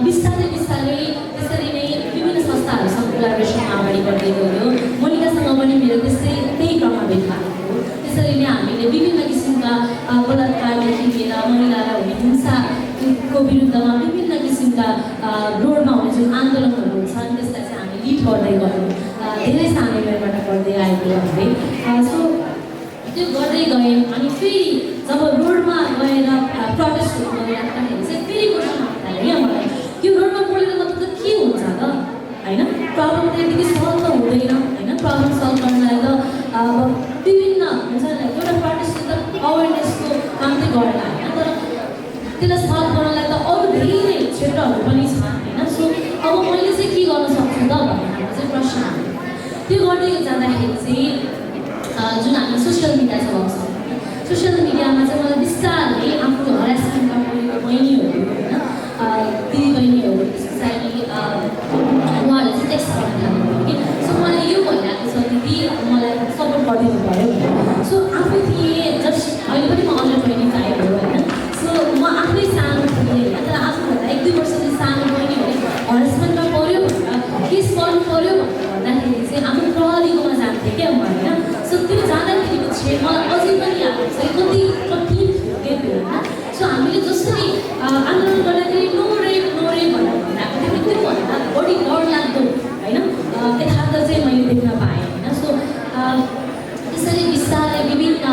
बिस्तारै बिस्तारै त्यसरी नै विभिन्न संस्थाहरूसँग कोलाबोरेसनमा अगाडि बढ्दै गयो। मोनिकासँग पनि मेरो त्यही क्रममा भेट भएको हो। त्यसरी नै हामीले विभिन्न किसिमका बलात्कारदेखि लिएर महिलालाई हुने हिंसाको विरुद्धमा विभिन्न किसिमका रोडमा हुने जुन आन्दोलनहरू छन् त्यसलाई चाहिँ हामी लिड गर्दै गयौँ। धेरै सानो उमेरबाट गर्दै आएको हामीले। सो त्यो गर्दै गएँ अनि फेरि जब रोडमा गएर प्रोटेस्टहरू गरिराख्दाखेरि चाहिँ फेरि क्वेसन आउन थाल्यो क्या मलाई, यो रोडमा बोलेर मतलब त के हुन्छ त होइन, प्रब्लम त यतिकै सल्भ त हुँदैन होइन। प्रब्लम सल्भ गर्नलाई त अब विभिन्न हुन्छ नि एउटा प्रोटेस्टले त अवेरनेसको काम चाहिँ गरेन होइन, तर त्यसलाई सल्भ गर्नलाई त अरू धेरै क्षेत्रहरू पनि छ होइन। सो अब मैले चाहिँ के गर्न सक्छु त भन्ने खालको चाहिँ प्रश्न आयो। त्यो गर्दै जाँदाखेरि चाहिँ जुन हामी सोसियल मिडिया चलाउँछौँ, सोसियल मिडियामा चाहिँ मलाई बिस्तारै आफ्नो हरेसमेन्ट गरेको बहिनीहरू होइन, दिदी बहिनीहरू त्यस पछाडि एक्सर्न लाग्यो कि सो मलाई यो भइरहेको छ दिदी मलाई सपोर्ट गरिदिनु पऱ्यो भनेर सो आफै थिएँ जस्ट अहिले पनि म अन्डर 25 हो होइन सो म आफै सानो थिएँ होइन तर आफूभन्दा 1-2 वर्षले सानो बहिनी भने हरेसमेन्टमा पऱ्यो भनेर केस गर्नु पऱ्यो भनेर भन्दाखेरि चाहिँ आफू प्रहरीकोमा जान्थेँ क्या म होइन सो त्यो जाँदाखेरिको चाहिँ मलाई अझै पनि याद छ कति कठिन थियो क्या त्यो होइन सो हामीले जसरी आन्दोलन गर्दाखेरि नो रेप भनेर भनेको थियो त्योभन्दा बढी डरलाग्दो होइन यथार्थ चाहिँ मैले देख्न पाएँ होइन सो त्यसरी बिस्तारै विभिन्न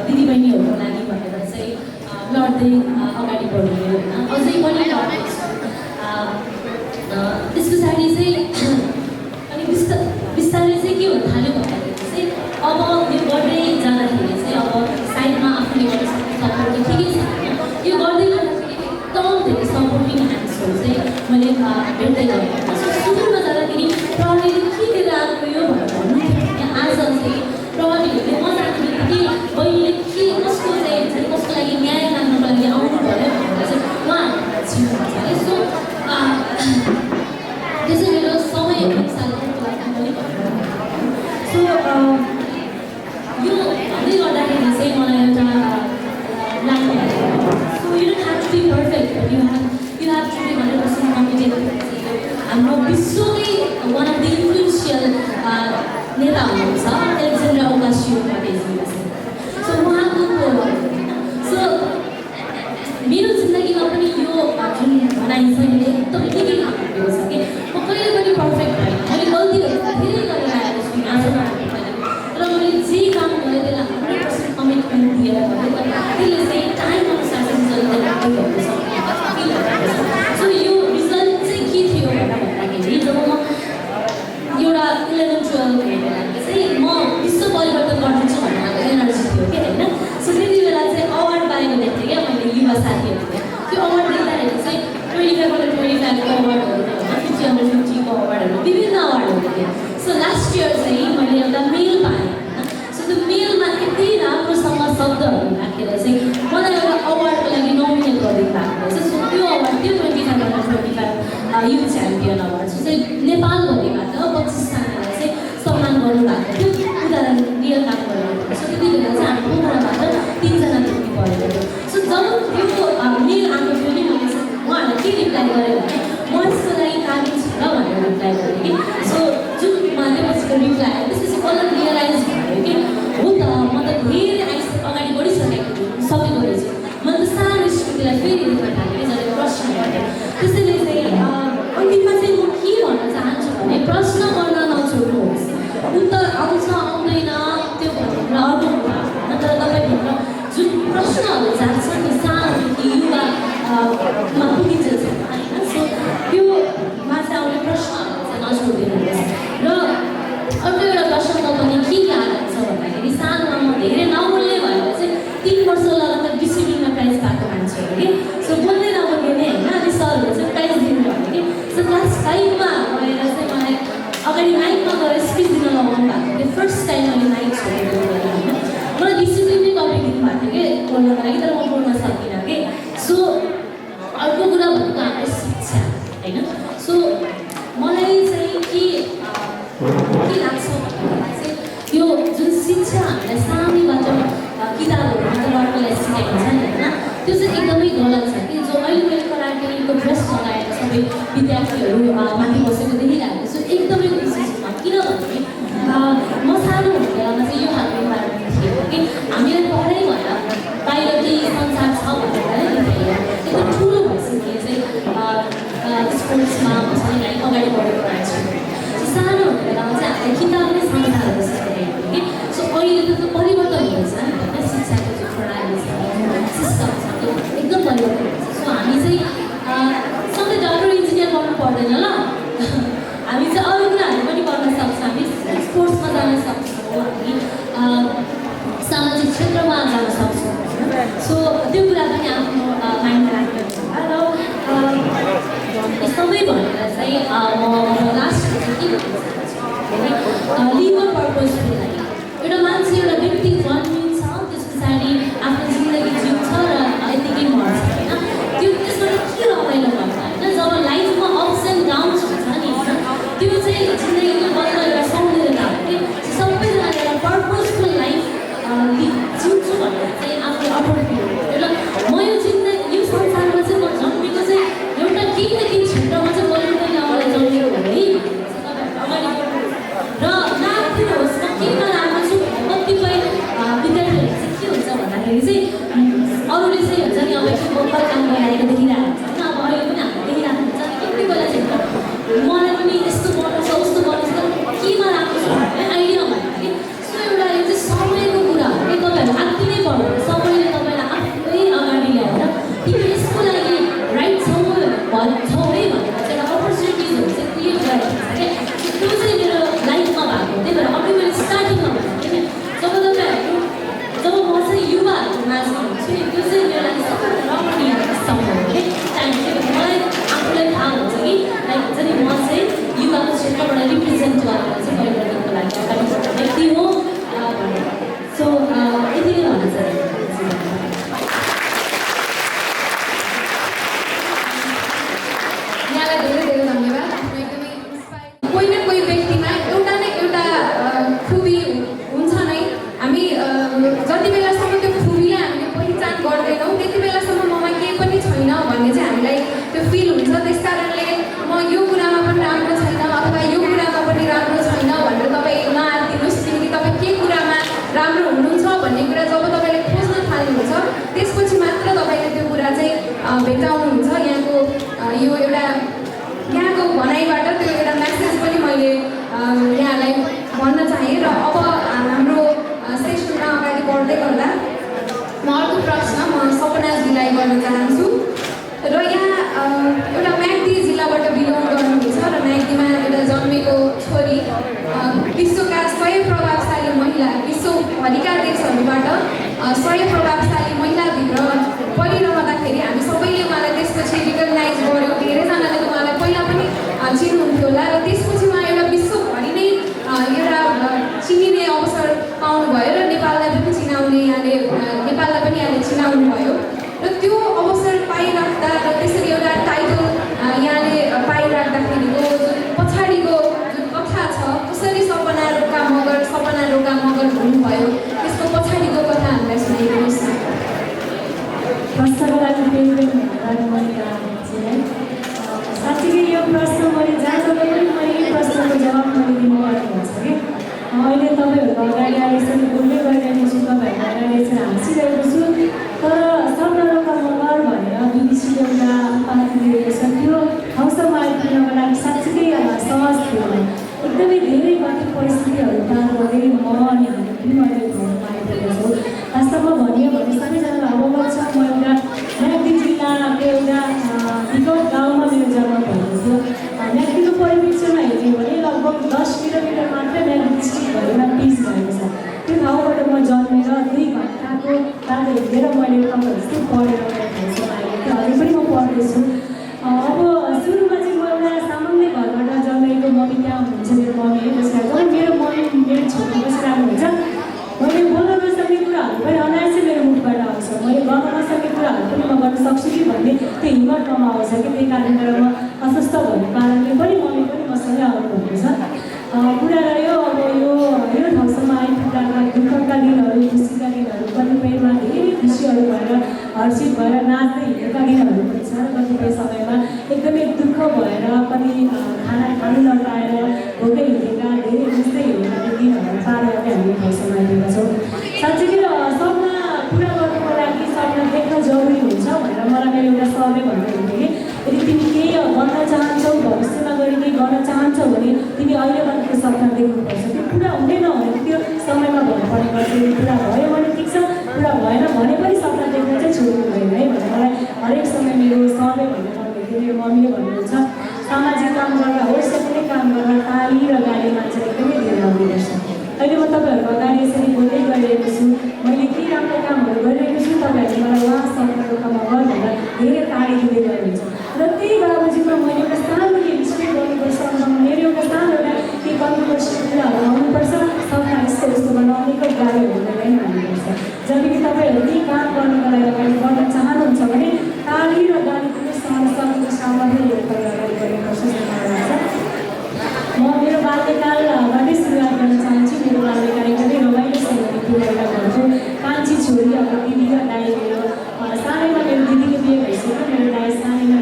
दिदीबहिनीहरूको लागि भनेर चाहिँ लड्दै अगाडि बढ्यो होइन अझै पनि लड्दैछु त्यस पछाडि चाहिँ अनि बिस्तारै चाहिँ के हुन थाल्यो भन्दाखेरि चाहिँ अब यो गर्दै जाँदाखेरि चाहिँ अब साइडमा आफूले गर्न सक्ने सपोर्ट त ठिकै छ होइन यो गर्दै गर्दाखेरि एकदम धेरै सपोर्टिङ ह्यान्ड्सहरू चाहिँ मैले भेट्दै गएँ सुरुमा जाँदाखेरि प्रहरीले के लिएर आएको यो भनेर भन्नुहुन्थ्यो आज चाहिँ प्रहरीहरूले म जानु बित्तिकै बहिनीले के कसको चाहिँ कसको लागि न्याय माग्नको लागि आउनु पऱ्यो भनेर चाहिँ उहाँहरूले चिन्नुहुन्छ है सो त्यसै मेरो समय सालको लागि पनि सो यो भन्दै गर्दाखेरि चाहिँ मलाई एउटा लाग्ने so you don't have to be perfect but you have to be 100% committed हाम्रो विश्वकै वान अफ द इन्फ्लुएन्सियल नेता हुनुहुन्छ एलेक्जेन्डर ओकासियो-कोर्टेज सो उहाँको सो मेरो जिन्दगीमा पनि यो जुन भनाइ छ यसले एकदमै निकै खाएको छ कि म कहिले पनि पर्फेक्ट भएन मैले गल्तीहरू धेरै गरेर आएको छु आज तर मैले जे काम गरेँ त्यसलाई 100% कमिटमेन्ट दिएर गरेँ तर त्यसले चाहिँ टाइम अनुसार चाहिँ रिजल्ट दिएको छ सो यो रिजल्ट चाहिँ के थियो भनेर भन्दाखेरि जब म एउटा 11-12 हेरेर चाहिँ म विश्व परिवर्तन गरिदिन्छु भन्ने खालको एनर्जी थियो कि होइन सो त्यति बेला चाहिँ अवार्ड पाएको देख्थेँ क्या मैले युवा साथीहरूले त्यो अवार्ड दिँदाखेरि चाहिँ 25/25को अवार्डहरू होइन 50/50को अवार्डहरू विभिन्न अवार्डहरू थियो सो लास्ट इयर चाहिँ मैले एउटा मेल पाएँ होइन सो त्यो मेलमा यति राम्रोसँग शब्दहरू राखेर चाहिँ मलाई एउटा अवार्डको लागि नोमिनेट गरिदिनु भएको रहेछ सो त्यो अवार्ड त्यो 25/25 युथ च्याम्पियन अवार्ड सो चाहिँ नेपालभरिबाट 25 जनालाई चाहिँ सम्मान गर्नुभएको थियो उदाहरण रियल काम गरेको थियो सो त्यति बेला चाहिँ हामी पोखराबाट 3 जना व्यक्ति परेको थियो सो जब त्यो मेल आएको थियो नि मैले उहाँहरूलाई के रिप्लाई गरेँ भने म यसको लागि काबिल छु र भनेर रिप्लाई गरेँ कि सो जुन माध्यमपछिको रिप्लाई आयो त्यसपछि मलाई रियलाइज भयो कि हो त म त धेरै अगाडि बढिसकेको सकेको रहेछु मैले त सानो स्मृतिलाई फेरि देख्न थालेँ जसले प्रश्न गरेँ त्यसैले चाहिँ अन्तिममा चाहिँ म के भन्न चाहन्छु भने प्रश्न गर्न नछोड्नुहोस् उत्तर आउँछ आउँदैन त्यो भनेर अर्को कुरा होइन तर तपाईँभित्र जुन प्रश्नहरू जान्छ नि सानोदेखि युवामा पुगिन्जेलसम्म होइन सो त्योमा चाहिँ आउने प्रश्नहरू चाहिँ नछोडिदिनुहोस् र अर्को एउटा प्रश्न तपाईँले के लागेको छ भन्दाखेरि सानोमा म धेरै नबोल्ने भएर चाहिँ 3 वर्ष लगातार डिसिप्लिनमा प्राइज पाएको मान्छे हो कि सो बोल्दै नबोल्ने नै होइन अनि सरहरूले चाहिँ प्राइज दिनुभयो कि सो क्लास 5मा गएर चाहिँ मलाई अगाडि माइकमा गएर स्पिच दिन लगाउनु भएको थियो फर्स्ट टाइम मैले माइक छोडेको होइन मलाई डिसिप्लिनै टपिक दिनुभएको थियो कि बोल्नको लागि तर म बोल्न सकिनँ कि सो अर्को कुरा भनेको हाम्रो शिक्षा होइन सो मलाई चाहिँ के लाग्छ भन्दाखेरि चाहिँ यो जुन शिक्षा हामीलाई सानैबाट किताबहरू मात्रबाटलाई सिकाइन्छ नि होइन त्यो चाहिँ एकदमै गलत छ कि जो अहिले मैले कराटेको ड्रेस लगाएर सबै विद्यार्थीहरू माथि बसेको देखिरहेको छु एकदमै खुसी छु किनभने म सानो हुने बेलामा चाहिँ यो खालको इन्भाइरोमेन्ट थियो कि हामीलाई पढाइ भएर बाहिर केही संसार छ भनेर देखेर एकदम ठुलो भइसके चाहिँ स्पोर्ट्समा चाहिँ अगाडि बढेको मान्छे सानो हुने बेलामा चाहिँ हामीले किताबले संसारहरू सिकाइरहेको कि सो अहिले त परिवर्तन हुँदैछ नि होइन शिक्षाको जो प्रणाली छ सिस्टम छ त्यो एकदम परिवर्तन हुन्छ सो हामी चाहिँ सधैँ डक्टर इन्जिनियर गर्नु पर्दैन ल हामी चाहिँ अरू कुराहरू पनि गर्न सक्छौँ हामी स्पोर्ट्समा जान सक्छौँ हामी सामाजिक क्षेत्रमा जान सक्छौँ सो त्यो कुरा पनि आफ्नो माइन्डमा राख्नु र सबै भनेर चाहिँ म लास्ट के भन्न चाहन्छु लिगल पर्पजको लागि एउटा मान्छे एउटा व्यक्ति जन्मिन्छ त्यस पछाडि आफ्नो जिन्दगी जिउँछ र यतिकै मर्छ होइन त्यो त्यसबाट के रमाइलो गर्छ होइन जब लाइफमा अप्स एन्ड डाउन्स हुन्छ नि त्यो चाहिँ भेटाउनुहुन्छ यहाँको यो एउटा यहाँको भनाइबाट त्यो एउटा म्यासेज पनि मैले यहाँलाई भन्न चाहेँ। र अब हाम्रो सेसनमा अगाडि बढ्दै गर्दा म अर्को प्रश्न म सपनाजीलाई गर्न चाहन्छु। र यहाँ एउटा म्याग्दी जिल्लाबाट बिलोङ गर्नुहुन्छ र म्याग्दीमा एउटा जन्मेको छोरी विश्वका 100 प्रभावशाली महिला, विश्वभरिका देशहरूबाट 100 प्रभावशाली महिलाभित्र परिरहँदाखेरि हामी सबैले उहाँलाई त्यसपछि रिकगनाइज गऱ्यौँ। धेरैजनाले त उहाँलाई पहिला पनि चिन्नुहुन्थ्यो होला र त्यसपछि उहाँ एउटा विश्वभरि नै एउटा चिनिने अवसर पाउनुभयो र नेपाललाई पनि चिनाउने नेपाललाई पनि यहाँले चिनाउनु भयो। र त्यो अवसर पाइराख्दा र त्यसरी एउटा टाइटल यहाँले पाइराख्दाखेरिको जुन पछाडिको जुन कथा छ, कसरी सपना रोका मगर हुनुभयो, त्यसको पछाडिको कथा हामीलाई सुनाइदिनुहोस् न। प्रश्नको लागि धन्यवाद मनिका आमाजीलाई। साँच्चीकै यो प्रश्न मैले जहाँ जब पनि मैले यो प्रश्नको जवाब मैले दिनुपर्ने हुन्छ कि अहिले तपाईँहरूको अगाडि आएपछि बोल्दै गइरहेको छु, तपाईँहरूको अगाडि यसरी हाँसिरहेको छु। तर सपना रोका मगर भनेर बिबिसीले एउटा पार्टी दिएको छ, त्यो ठाउँसम्म आइपुग्नको लागि साँच्चीकै सहज थिएन। एकदमै धेरै कठिन परिस्थितिहरू पार गर्दै म अनि हामी पनि अहिले ठाउँमा आइपुगेको छौँ। वास्तवमा भनियो भने सबैजना अवगत छ, म एउटा म्याग्दी जिल्लाको एउटा विकट गाउँमा मेरो जन्म भएको थियो। म्याग्दीको परिप्रेक्ष्यमा हेऱ्यो भने लगभग 10 किलोमिटर मात्रै म्याग्दी डिस्ट्रिक्टभरिमा पिच भएको छ। त्यो ठाउँबाट म जन्मेर 2 घन्टाको बाटो हिँडेर मैले तपाईँहरू पढेर ठाउँसम्म आएको थिएँ। अहिले पनि म पढ्दैछु। अब सुरुमा चाहिँ म एउटा सामान्य घरबाट जन्मेको, मम्मी त्यहाँ हुनुहुन्छ, मेरो मम्मी बसिरहेको छ। मेरो मम्मी मेरो छोरी बसिरहेको हुन्छ। मैले बोल्न नसक्ने कुराहरू पनि अनायासै मेरो मुखबाट आउँछ, मैले गर्न नसक्ने कुराहरू पनि म गर्न सक्छु कि भन्ने त्यो हिम्मत ममा आउँछ कि त्यही कारणबाट म अस्वस्थ भएको कारणले पनि मम्मी पनि मसँगै आउनुभएको छ। कुरा रह्यो अब यो ठाउँसम्म आइपुग्दाका दुःखका दिनहरू, खुसीका दिनहरू, कतिपयमा धेरै खुसीहरू भएर हर्षित भएर नाच्दै हिँडेका दिनहरू पनि छ र कतिपय समयमा एकदमै दुःख भएर पनि खाना खानु नपाएर भोकै हिँडेका, धेरै बुझ्दै हिँडेका दिनहरू पार गर्दै हामी ठाउँसम्म आइपुगेका छौँ। साँच्चै सपना पुरा गर्नुको लागि सपना देख्न जरुरी हुन्छ भनेर मलाई मेरो एउटा सरले भन्नुहुन्थ्यो कि यदि तिमी केही गर्न चाहन्छौ, भविष्यमा गरी केही गर्न चाहन्छौ भने तिमी अहिलेबाट त्यो सपना देख्नुपर्छ। त्यो पुरा हुँदैन भने त्यो समयमा भन्नुपर्ने गर्छ। यदि पुरा भयो भने ठिक छ, पुरा भएन भने पनि सपना देख्न चाहिँ छोड्नु हुँदैन है भनेर मलाई हरेक समय मेरो सरले भन्ने गर्नुहुन्थ्यो। मेरो मम्मीले भन्नुहुन्छ सामाजिक काम गर्दा होस् या कुनै काम गर्दा ताली र गाली मान्छे एकदमै धेरै आउने गर्छ। अहिले म तपाईँहरूको अगाडि यसरी बोल्दै गइरहेको छु, मैले के राम्रो कामहरू गरिरहेको छु, तपाईँहरूले मलाई उहाँ सपना रोका मगर भनेर धेरै ताली दिँदै गर्नुहुन्छ। र त्यही बाबुजीमा मैले एउटा सानो के रिस्पेक्ट गर्नुपर्छ, मेरो एउटा सानो एउटा के कन्ट्रोभर्सियल कुराहरू आउनुपर्छ, सपना यस्तो यस्तो बनाउनेको गाडी हुँदैन भन्नुपर्छ। जबकि तपाईँहरू केही काम गर्नुको लागि अगाडि बढ्न चाहनुहुन्छ भने ताली र गाली पनि सक्ने सामग्री अगाडि बढ्नुपर्छ जस्तो मलाई लाग्छ। म मेरो बाल्यकालबाटै सुरुवात गर्न चाहन्छु। मेरो बाल्यकाल एकदमै रमाइलोसँग बितेर घरको कान्छी छोरी, अब दिदी र दाइ मेरो सानैमा मेरो दिदीको बिहे भइसक्यो, मेरो दाइ सानैमा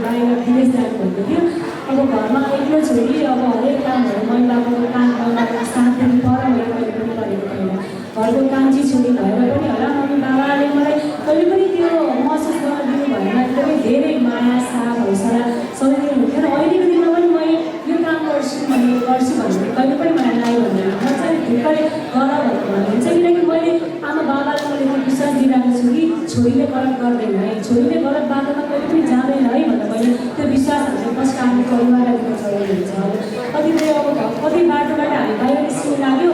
बाहिर विदेश जानुभएको थियो। अब घरमा एक्लो छोरी, अब हरेक कामहरू महिलाको काम गर्नको साथ पनि पर मैले पनि गरेको थिएन। घरको कान्छी छोरी भएर पनि होला मम्मी बाबाले मलाई कहिले पनि त्यो महसुस गर्न दिनु भएन। एकदमै धेरै माया, साह, हौसला सबै दिनुहुन्थ्यो। र अहिलेको दिनमा पनि म यो काम गर्छु भने कहिले पनि मलाई नाइ भन्दैन, म चाहिँ ढुक्कै गर भनेर भन्नुहुन्छ। किनकि मैले आमा बाबालाई मैले त्यो विश्वास दिइरहेको छु कि छोरीले गलत गर्दैन है, छोरीले गलत बाटोमा कहिले पनि जाँदैन है भनेर मैले त्यो विश्वास हामीले फर्स्ट आफ्नो परिवारलाई दिन जरुरी हुन्छ। कतिपय अब कति बाटोबाट हामी बाहिर निस्किनु लाग्यो,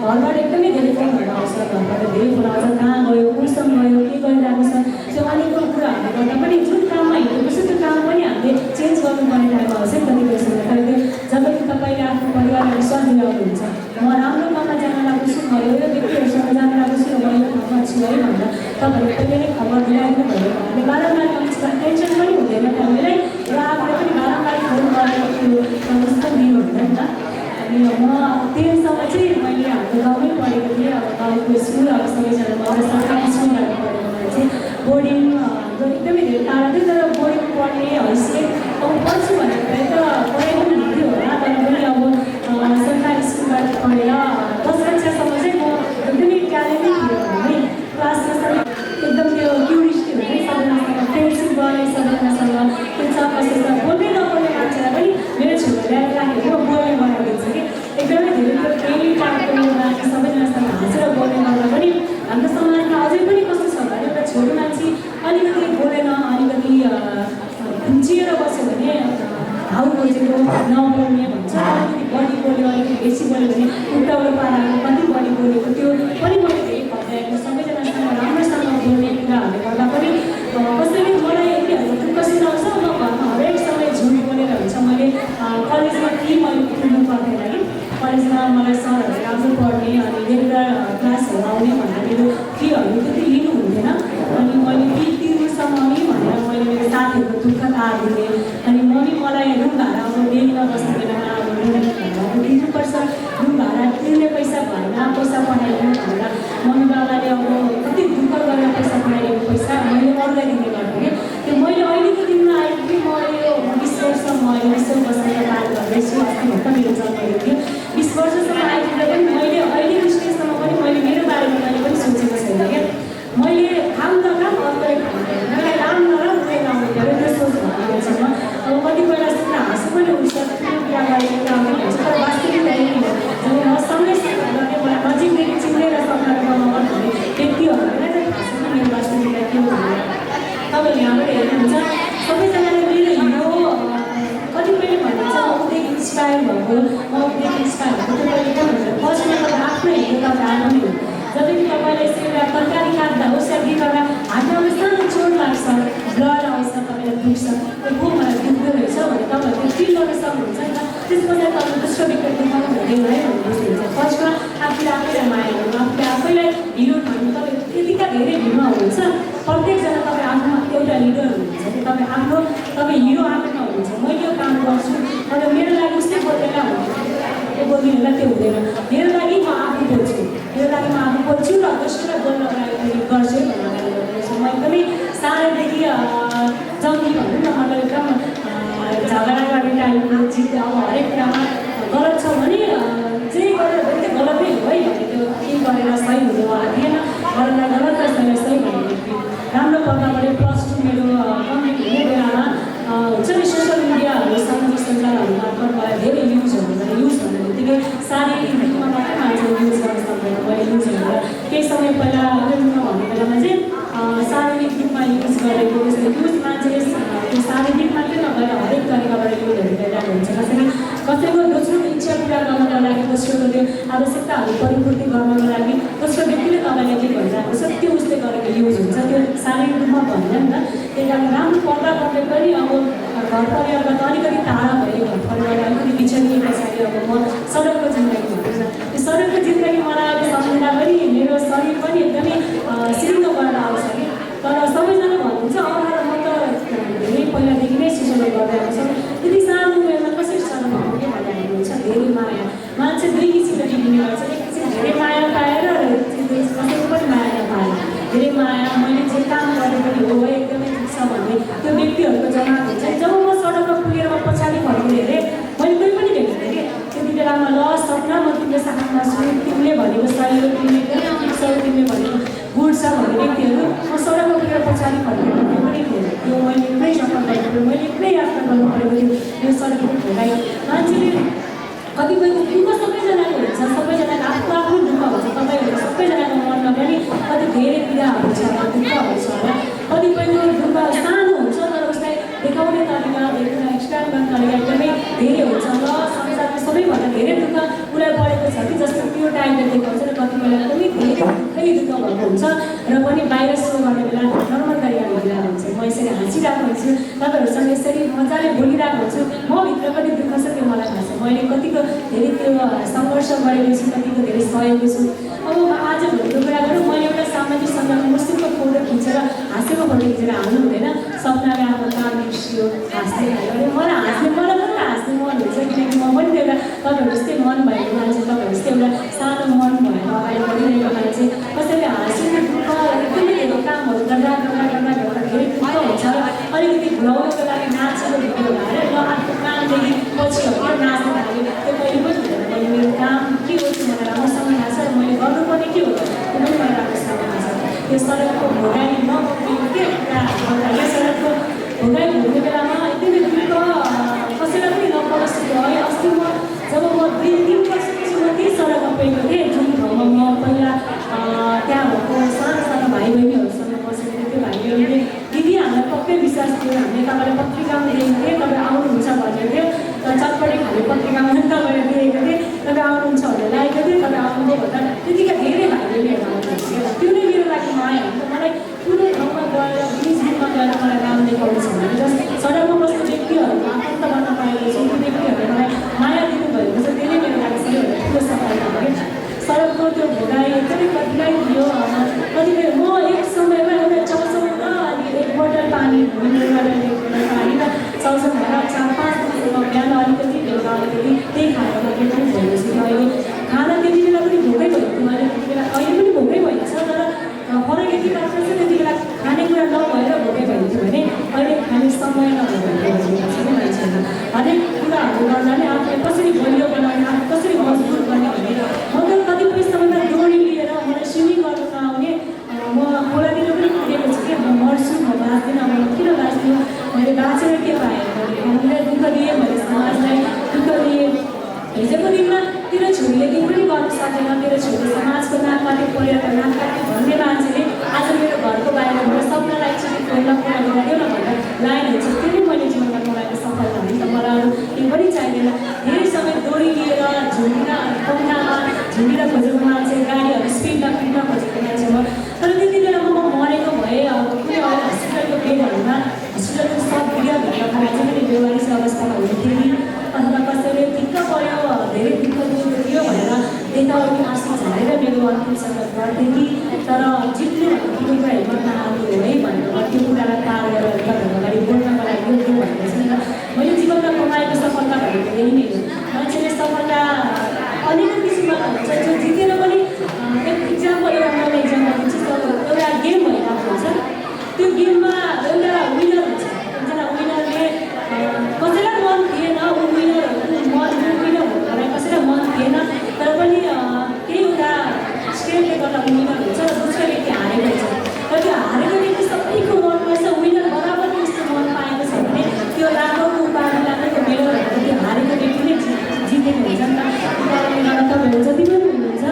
घरबाट एकदमै धेरै फोनहरू आउँछ, घरबाट धेरै फोन आउँछ, कहाँ गयो, कुसँग गयो, के गरिरहेको छ, त्यो अनेकौँ कुराहरूले गर्दा पनि जुन काममा हिँडेको छ त्यो काम पनि हामीले चेन्ज गर्नुपर्ने टाइम आउँछ कतिपय समय। तर त्यो जबकि तपाईँले आफ्नो परिवारलाई विश्वास दिइरहनुहुन्छ, म राम्रो काममा जान लागेको छु, म यो व्यक्तिहरूसँग जान लागेको छु, म यो ठाउँमा छु है भनेर तपाईँहरूले कहिले नै खबर दिइराख्नु भयो भने बारम्बार टेन्सन पनि हुँदैन हामीलाई र आफूले पनि बारम्बार फोन गरेर त्यो जस्तो दिनु हुँदैन। अनि म 13सम्म चाहिँ मैले हाम्रो गाउँमै पढेको थिएँ। अब गाउँको स्कुल अब सबैजना अब सरकारी स्कुलहरू पढेको मलाई चाहिँ बोर्डिङ हाम्रो एकदमै धेरै टाढा थियो। तर बोर्डिङ पढ्ने हैसियत अब पढ्छु भनेर त पढाइ पनि हुन्थ्यो होला, तर पनि अब सरकारी स्कुलबाट पढेर 10 कक्षासम्म चाहिँ म एकदमै ट्यालेन्टै थियो भने क्लासमा एकदम त्यो क्युरियोसिटी हुँदै सबैसँग फ्रेन्डसिप नबोल्ने भन्छ अलिकति बढी बोल्यो अलिकति बेसी बोल्यो भने उल्टाउलो पाराको कति बढी बोलेको त्यो पनि मैले धेरै भनिरहेको सबैजनासँग राम्रोसँग बोल्ने कुराहरूले गर्दा पनि कसैले मलाई यतिहरूको दुःख सुनाउँछ म घरमा हरेक समय झुट बोलेर हुन्छ मैले कलेजमा के मैले पुग्नु पर्दैन कि कलेजमा मलाई सरहरूले राम्रो पढ्ने अनि रेगुलर क्लासहरू आउने भन्दा मेरो फीहरू त्यति लिनु हुँदैन अनि मैले फी तिर्नुसम्म नि भनेर मैले मेरो साथीहरूको दुःख थाहा दिएँ अनि मलाई रुम भाडा अब डेलीमा बस्ने बेलामा अब रुम दिनुपर्छ रुम भाडा तिर्ने पैसा भएन पैसा पठाइदिनु भनेर मम्मी बाबाले अब कति दुःख गरेर पैसा पठाइदिएको पैसा मैले अरूलाई दिने गर्थेँ कि त्यो मैले अहिलेको दिनमा आइपुगेँ म यो 20 वर्ष म अहिले 20 वर्षको पार गर्दैछु अस्ति भर्खर मेरो जन्मेको थियो 20 वर्षसम्म आइपुग्दा पनि मैले अहिलेको स्टेजसम्म पनि मैले मेरो बारेमा मैले पनि सोचेको छैन क्या मैले काम त काम अर्कोले खाँदैन मलाई राम्रो नराम्रो उयो नआउने धेरै त्यो सोच भनिरहेको छ म अब कतिपय जस्तो हाँसो पनि हुन्छ ठुलो कुरा गरेको कुरा पनि हुन्छ तर वास्तविकता यही हो जब म सँगैसँग गर्ने मलाई नजिकदेखि चिन्ने र सपना गर्न भन्ने व्यक्तिहरूलाई चाहिँ हाँसो पनि मेरो वास्तविकता के हो भनेर तपाईँले यहाँबाट हेर्नुहुन्छ सबैजनाले मेरो हिरो कतिपयले भन्छ उतै इन्सपायर भएको म उतै इन्सपायर भएको त्यो कहिले के भन्छ फर्स्टमा त आफ्नो हिरो त राम्रो नै हो जब कि तपाईँलाई एउटा तरकारी काट्दा होस् या कि एउटा हातमा सानो चोट लाग्छ ब्लड आउँछ तपाईँलाई दुख्छ त्यो मलाई दुख्दो रहेछ भने तपाईँहरूले फिल गर्न सक्नुहुन्छ नि त त्यसपछि तपाईँ दोस्रो व्यक्तिले दुखाउनु हुँदैन है भन्ने बुझ्नु हुन्छ फर्स्टमा आफूले आफैलाई माया गर्नु आफूले आफैलाई हिरो ठान्नु तपाईँ त्यतिका धेरै हिरो हुनुहुन्छ प्रत्येकजना तपाईँ आफ्नो एउटा लिडर हुनुहुन्छ कि तपाईँ हिरो आफैमा हुनुहुन्छ मैले यो काम गर्छु तर मेरो लागि उस्तै बोल्दैन त्यो बोल्दिनँ त्यो हुँदैन मेरो लागि म आफू बोल्छु मेरो लागि म आफू बोल्छु र दोस्रोलाई बोल्नको लागि मैले गर्छु भनेर गर्दैछु म एकदमै सानैदेखि जङ्गी भनौँ न मतलब एकदम झगडा गर्ने टाइपको जित अब हरेक कुरामा गलत छ भने जे गरेर त्यो गलतै हो है भने त्यो के गरेर सही हुँदैन थिएन गलतलाई गलत र सहीलाई सही भनेको राम्रो पढ्दाबाट +2 मेरो कम्प्लिट हुने बेलामा हुन्छ नि सोसियल मिडियाहरू सामाजिक सञ्जालहरू मार्फत मलाई धेरै युजहरू गरेँ युज भन्ने बित्तिकै शारीरिक रूपमा मात्रै मान्छे युज गर्न सक्दैन मैले युज गरेर केही समय पहिला रुममा भन्ने बेलामा चाहिँ शारीरिक रूपमा युज गरेको त्यसरी युज मान्छेले त्यो शारीरिक मात्रै नभएर हरेक तरिकाबाट युजहरू गरिरहेको हुन्छ कसैको दोस्रोको इच्छा पुरा गर्नको लागि दोस्रोको त्यो आवश्यकताहरू परिपूर्ति गर्नको लागि दोस्रो व्यक्तिले तपाईँलाई के भइरहेको छ त्यो उसले गरेको युज हुन्छ त्यो शारीरिक रूपमा भन्दैन नि त त्यही कारण राम्रो पढ्दा पढ्दै पनि अब घर परिवारबाट अलिकति टाढा भयो घर परिवार अलिकति बिछोडिए पछाडि अब म सडकको जिन्दगी भन्छ त्यो सडकको जिन्दगी मलाई अहिले सम्झिँदा पनि मेरो शरीर पनि एकदमै सिरिङ्ग गरेर आउँछ कि तर सबैजना भन्नुहुन्छ अरू म त धेरै पहिलादेखि नै सुसाइड गर्दै आउँछ त्यति सानो उमेरमा कसरी सानो भएको के भनेर भन्नुहुन्छ धेरै माया मान्छे दुई किसिमले बिग्रिने गर्छ एक किसिम धेरै माया पाएर कसैको पनि माया नपाएर धेरै माया मैले जे काम गरे पनि हो एकदमै ठिक छ भन्ने त्यो व्यक्तिहरूको जमात हुन्छ जब म सडकमा पुगेर म पछाडि फर्केर हेरेँ मैले कोही पनि भेट्दैन कि त्यति बेलामा ल सपना म तिम्रो साथमा छु तिमीले भनेको सहयोग तिमीले एकदमै ठिक छ तिमीले भनेको गुड छ भन्ने व्यक्तिहरू म सडकमा पुगेर पछाडि फर्केर त्यो पनि थिएन त्यो मैले एक्लै सफल गर्नु मैले एक्लै यात्रा गर्नु परेको थियो यो सडकको भोगाइ मान्छेले कतिपयको दुःख सबैजनाको हुन्छ सबैजनाको आफ्नो आफ्नो दुःख हुन्छ तपाईँहरू सबैजनाको मनमा पनि कति धेरै पीडाहरू छ दुःखहरू छ होला कतिपयको दुःख सानो हुन्छ तर उसलाई देखाउने तरिका एक्सप्लेन गर्ने तरिका एकदमै धेरै हुन्छ र संसारमा सबैभन्दा धेरै दुःख उसलाई परेको छ कि जस्तो त्यो टाइमले देखाउँछ र कतिपयलाई एकदमै धेरै दुःख भएको हुन्छ र पनि बाहिर सो गर्ने बेला नर्मल तरिकाले हिँडिरहेको हुन्छ म यसरी हाँसिरहेको हुन्छु तपाईँहरूसँग यसरी मजाले बोलिरहेको हुन्छु म भित्र पनि दुःख छ त्यो मलाई थाहा छ मैले कतिको धेरै त्यो सङ्घर्ष गरेको छु कतिको धेरै सहेको छु अब आजभोलिको कुरा गरौँ मैले एउटा सामाजिक सञ्जालमा मुस्लिमको फोटो खिचेर हाँसेको फोटो खिचेर हाल्नु हुँदैन सपनाले आफ्नो काम बिर्सियो हाँस्दै हाल्यो मलाई पनि हाँस्ने मन हुन्छ किनकि म पनि एउटा तपाईँहरू जस्तै मन भएको मान्छे तपाईँहरू जस्तै एउटा सानो मन भएर अगाडि बढिरहेको मान्छे कसैले हाँसेको दुःख एकदमै धेरै कामहरू गर्दा धेरै दुःख हुन्छ अलिकति भुलाउनको लागि नाचेको भिडियो हालेर ल आफ्नो कामदेखि पछि हटेर नाच्नु थाल्यो त्यो कहिले पनि हुँदैन मैले मेरो काम के हो त्यो मलाई राम्रोसँग थाहा छ मैले गर्नुपर्ने के हो त्यो पनि मलाई राम्रोसँग थाहा छ त्यो सडकको भोगाइ नबोक्नेको के कुरा सडकको भोगाइ भोग्ने बेलामा एकदमै दुःख कसैलाई पनि नपरोस् है अस्ति म जब म 2-3 वर्षपछि म त्यही सडकमा पुगेको थिएँ जुन ठाउँमा म पहिला त्यहाँ भएको सानो सानो भाइ बहिनीहरूसँग बसेको थिएँ त्यो भाइ बहिनीले दिदी हामीलाई पक्कै विश्वास थियो हामीले तपाईँलाई पत्रिकामा देखेको थिएँ तपाईँ आउनुहुन्छ भन्ने थियो तर चटपटेको हामीले पत्रिकामा तपाईँलाई देखेको थिएँ, तपाईँ आउनुहुन्छ भनेर लागेको थियो, तपाईँ आउनुभयो भन्दा त्यतिका धेरै भाइले लिएर आउनुहुन्छ। त्यो नै मेरो लागि माया हो। मलाई कुनै ठाउँमा गएर बिचमा गएर मलाई काम देखाउनु छ भने जस्तै सडकमा बस्ने व्यक्तिहरूको आफन्त बन्न पाएको छु, त्यो व्यक्तिहरूले मलाई माया दिनुभएको छ, त्यसले मेरो लागि सबैभन्दा ठुलो सफलता हो। सडकको त्यो भोगाइ एकदमै कठिनाइ थियो। कतिपय म एक समयमा एउटा चाउचाउन अनि एक बोतल पानी मिलेर एक बोतल पानी र चाउचाउ भएर 4-5 दिनसम्म बिहान अलिकति बेलुका अलिकति त्यही खाएर मात्रै पनि भएको छु। अहिले खाना त्यति बेला पनि भोकै भएको थियो, अहिले त्यति बेला अहिले पनि भोकै भएको छ, तर फरक यति मात्र छ त्यति बेला खानेकुरा नभएर भोकै भएको थियो भने अहिले खाने समय नभएको मान्छेहरू हरेक कुराहरू गर्दा नै आफूलाई कसरी बलियो बनाउने, आफू कसरी मजबुत गर्ने भने म त कतिपय समयमा डोरी लिएर मलाई स्विमिङ गर्नु नआउने म खोलातिर पनि कुदेको छु कि म मर्छु, म बाँच्दिनँ, म किन बाँच्दिनँ, मैले बाँचेर के पाएँ, हामीलाई दुःख दिएँ, मैले समाजलाई दुःख दिएँ। हिजोको दिनमा तेरो छोरीले केही पनि गर्नु सकेन, तेरो छोरी समाजको नाकपाती परिवारको नाकपाती भन्ने मान्छेले आज मेरो घरको बाहिरबाट सबैलाई एकचोटि खोल्न खोलाइदियो न भनेर लाइन हुन्छ, त्यो नै मैले जीवनमा मलाई सफलता हो नि त। मलाई अरू केही पनि चाहिँदैन। धेरै समय डोरी लिएर पौनामा झुन्डेर खोजेको मान्छे, गाडीहरू स्पिडमा कुद्न खोजेको मान्छे म। तर त्यति बेलामा म मरेको भए अब कुनै हस्पिटलको बेडहरूमा हस्पिटलको सब बिराभित्र खाना चाहिँ पनि बेवारिस अवस्थामा हुन्थ्यो कि अथवा कसैले दिक्क पऱ्यो, धेरै दुःख थियो भनेर यताउति आँसु झरेर मेरो अन्तिम सङ्गत गर्थेँ कि तर जित्ने भन्ने कुनै कुरा हिम्मत नहाल्नु हो है भनेर त्यो कुरालाई पार गरेर तपाईँहरूको अगाडि बोल्नको लागि यो भनेको छैन। मैले जीवनमा कमाएको सफलता भनेको यही नै हो। मान्छेले सफलता अनेक किसिमबाट हुन्छ, जो जितेर पनि एक इक्जाम्पल एउटा मैले इक्जाम्पल दिन्छु। एउटा गेम भइरहेको हुन्छ, त्यो गेममा एउटा विनर हुन्छ, एकजना विनरले कसैलाई मन थिएन, ऊ विनर मलाई कसैलाई मन थिएन, तर पनि केही एउटा स्टेपले गर्दा विनर हुन्छ र दोस्रो व्यक्ति हारेको हुन्छ। र त्यो हारेको व्यक्ति सबैको मनमा छ विनर बराबर जस्तो मन पाएको छ भने त्यो लाखौँको उपाधि लाखौँको मेडलहरू त्यो हारेको व्यक्ति नै जितेको हुन्छ नि त। त्यो कारणले गर्दा तपाईँहरू जति पनि हुनुहुन्छ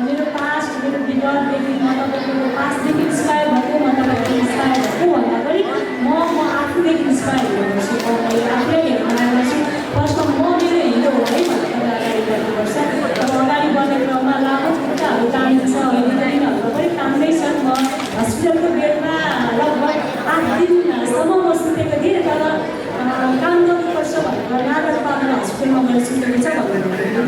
मेरो पास्ट, मेरो विगतदेखि म तपाईँको पास्टदेखि इन्सपायर भएको, म तपाईँको इन्सपायर भएको भन्दा पनि म आफूदेखि इन्सपायर हुने गर्छु, मैले आफूलाई हेर्न लाग्छु। फर्स्टमा म मेरो हिरो हो है भनेर तपाईँ अगाडि बढ्नुपर्छ। अब अगाडि बढ्ने क्रममा लाखौँ खुट्टाहरू तानिन्छ, अहिले दिनहरू पनि तान्दैछन्। म हस्पिटलको बेडमा लगभग 8 दिनसम्म म सुतेको थिएँ, तर काम गर्नुपर्छ भनेर नागरिक पालन हस्पिटलमा मैले सुतेको छ भन्नुभयो।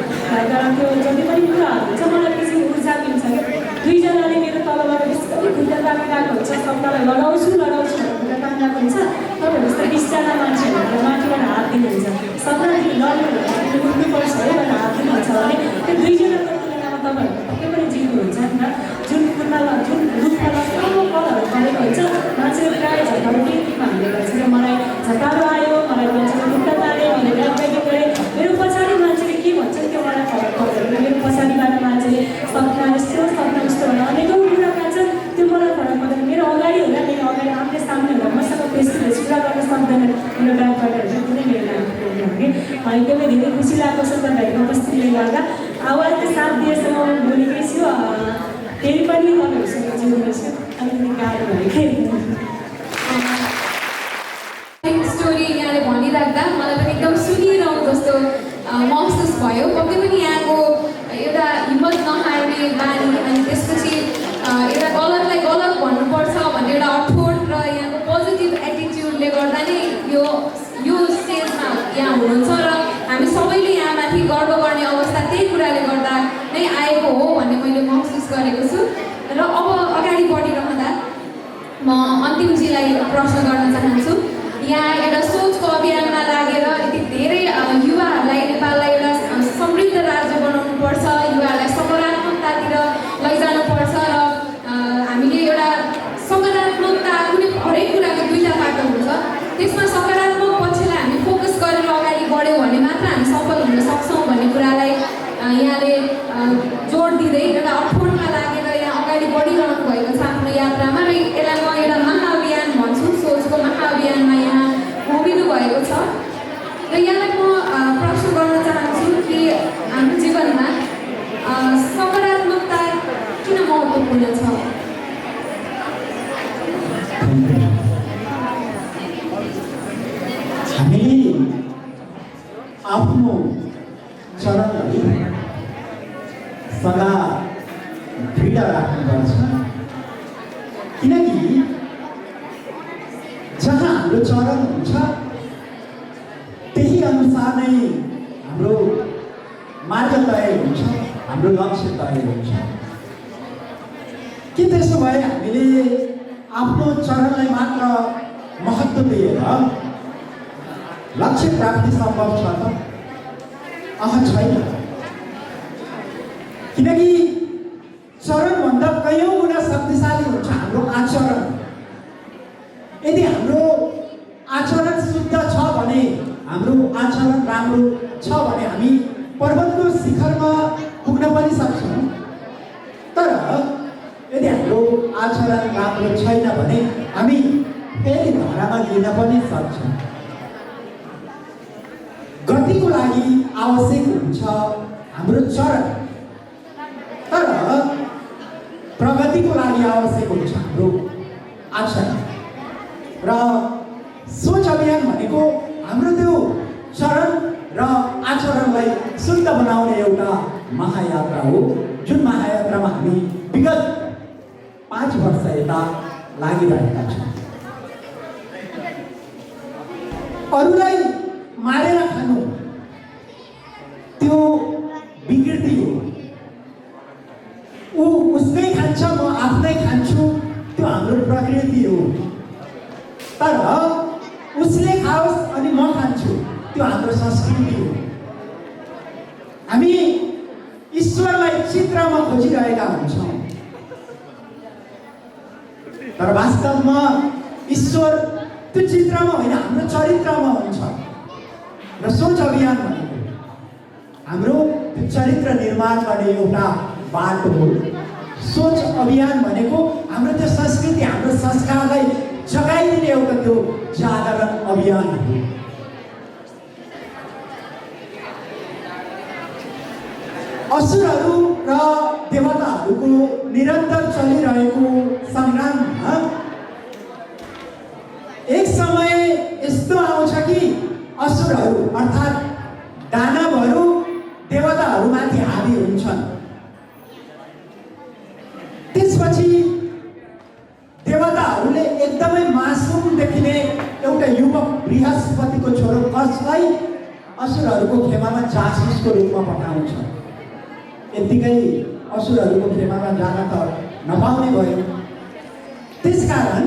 तर त्यो जति पनि कुराहरू हुन्छ मलाई त्यसै ऊर्जा दिन्छ क्या। दुईजनाले मेरो तलबाट त्यसरी खुट्टा तानिरहेको हुन्छ, सबैलाई लडाउँछु भनेर खुट्टा तानिरहेको हुन्छ। तपाईँहरू जस्तो 20जना मान्छेहरूले माथिबाट हात दिनुहुन्छ, सबैलाई लड्नु भने उठ्नुपर्छ है भनेर हात दिनुहुन्छ भने त्यो दुईजनाको तुलनामा तपाईँहरू पक्कै पनि जित्नुहुन्छ नि त। जुन दुःखमा सानो कलहरू परेको हुन्छ मान्छेले प्रायः झट्टाहरू टिकमा हाल्ने गर्छ र मलाई झट्टाहरू आयो, मलाई मान्छेले खुट्टा ताने, मैले ब्याकब्याकिङ गरेँ। मेरो पछाडि मान्छेले के भन्छ त्यो मलाई फरक पर्दैन। मेरो पछाडिबाट मान्छेले सपना यस्तो सपना उस्तो भनेर अनेकौँ कुरा काट्छ, त्यो मलाई फरक पर्दैन। मेरो अगाडि होला, मेरो अगाडि आफूले सामने होला, मसँग फेस टु फेस कुरा गर्न सक्दैन मेरो ब्याकबाट कुनै मेरो लागि प्रोब्लम कि मलाई एकदमै धेरै खुसी लागेको छ तपाईँहरूको उपस्थितिले गर्दा। आवाजले साथ दिएसम्म म बोलेकै छु, फेरि पनि तपाईँहरूसँग जोड्नेछु, अलिकति गाह्रो भयो स्टोरी यहाँले भनिराख्दा मलाई पनि एकदम सुनिरहनु जस्तो महसुस भयो। पक्कै पनि यहाँको एउटा हिम्मत नहार्ने बानी अनि त्यसपछि एउटा गलतलाई गलत भन्नुपर्छ भन्ने एउटा अठोट र यहाँको पोजिटिभ एटिट्युडले गर्दा नै यो स्टेजमा यहाँ हुनुहुन्छ र हामी सबैले यहाँमाथि गर्व गर्ने अवस्था त्यही कुराले गर्दा नै आएको हो भन्ने मैले महसुस गरेको छु। र अब अगाडि बढिरहँदा म अन्तिमजीलाई प्रश्न गर्न चाहन्छु। यहाँ एउटा सोचको अभियानमा लागेर यति धेरै युवाहरूलाई नेपाललाई एउटा समृद्ध राज्य बनाउनुपर्छ, युवाहरूलाई सकारात्मकतातिर लैजानुपर्छ र हामीले एउटा सकारात्मकता कुनै हरेक कुराको दुईटा बाटो हुन्छ, त्यसमा सकारात्मक पक्षलाई हामी फोकस गरेर अगाडि बढ्यौँ भने मात्र हामी सफल हुन सक्छौँ भन्ने कुरालाई यहाँले जोड दिँदै एउटा अठोटमा लागेर यहाँ अगाडि बढिरहनु भएको छ आफ्नो यात्रामा र यसलाई म एउटा महाअभियान भन्छु, सोचको महाअभियानमा यहाँ उभिनु भएको छ। र यहाँलाई म प्रश्न गर्न चाहन्छु कि हाम्रो जीवनमा सकारात्मकता किन महत्त्वपूर्ण छ? हामीले आफ्नो चरणलाई सदा दृढ राख्नुपर्छ, किनकि जहाँ हाम्रो चरण हुन्छ त्यही अनुसार नै हाम्रो मार्ग तय हुन्छ, हाम्रो लक्ष्य तय हुन्छ। के त्यसो भए हामीले आफ्नो चरणलाई मात्र महत्त्व दिएर लक्ष्य प्राप्ति सम्भव छ त? छैन, किनकि चरणभन्दा कयौँ गुणा शक्तिशाली हुन्छ हाम्रो आचरण। यदि हाम्रो आचरण शुद्ध छ भने, हाम्रो आचरण राम्रो छ भने हामी पर्वतको शिखरमा पुग्न पनि सक्छौँ। तर यदि हाम्रो आचरण राम्रो छैन भने हामी फेरि धरामा लिन पनि सक्छौँ। गतिको लागि आवश्यक हुन्छ हाम्रो चरण, तर प्रगतिको लागि आवश्यक हुन्छ हाम्रो आचरण। र सोच अभियान भनेको हाम्रो त्यो चरण र आचरणलाई शुद्ध बनाउने एउटा महायात्रा हो, जुन महायात्रामा हामी विगत 5 वर्ष यता लागिरहेका छौँ। अरूलाई मारेर खानु त्यो विकृति हो। ऊ उसकै खान्छ, म आफ्नै खान्छु, त्यो हाम्रो प्रकृति हो। तर उसले खाओस् अनि म खान्छु, त्यो हाम्रो संस्कृति हो। हामी ईश्वरलाई चित्रमा खोजिरहेका हुन्छौँ, तर वास्तवमा ईश्वर त्यो चित्रमा होइन, हाम्रो चरित्रमा हुन्छ। र सोच अभियान भनेको हाम्रो त्यो चरित्र निर्माण गर्ने एउटा बाटो हो। सोच अभियान भनेको हाम्रो त्यो संस्कृति, हाम्रो संस्कारलाई जगाइदिने एउटा त्यो जागरण अभियान हो। असुरहरू र देवताहरूको निरन्तर चलिरहेको सङ्ग्राममा एक समय यस्तो आउँछ कि असुरहरू अर्थात् दानवहरू देवताहरूमाथि हावी हुन्छन्। त्यसपछि देवताहरूले एकदमै मासुम देखिने एउटा युवक बृहस्पतिको छोरो कसलाई असुरहरूको खेमामा जासुसको रूपमा पठाउँछ। यत्तिकै असुरहरूको खेमामा जान त नपाउने भयो। त्यसकारण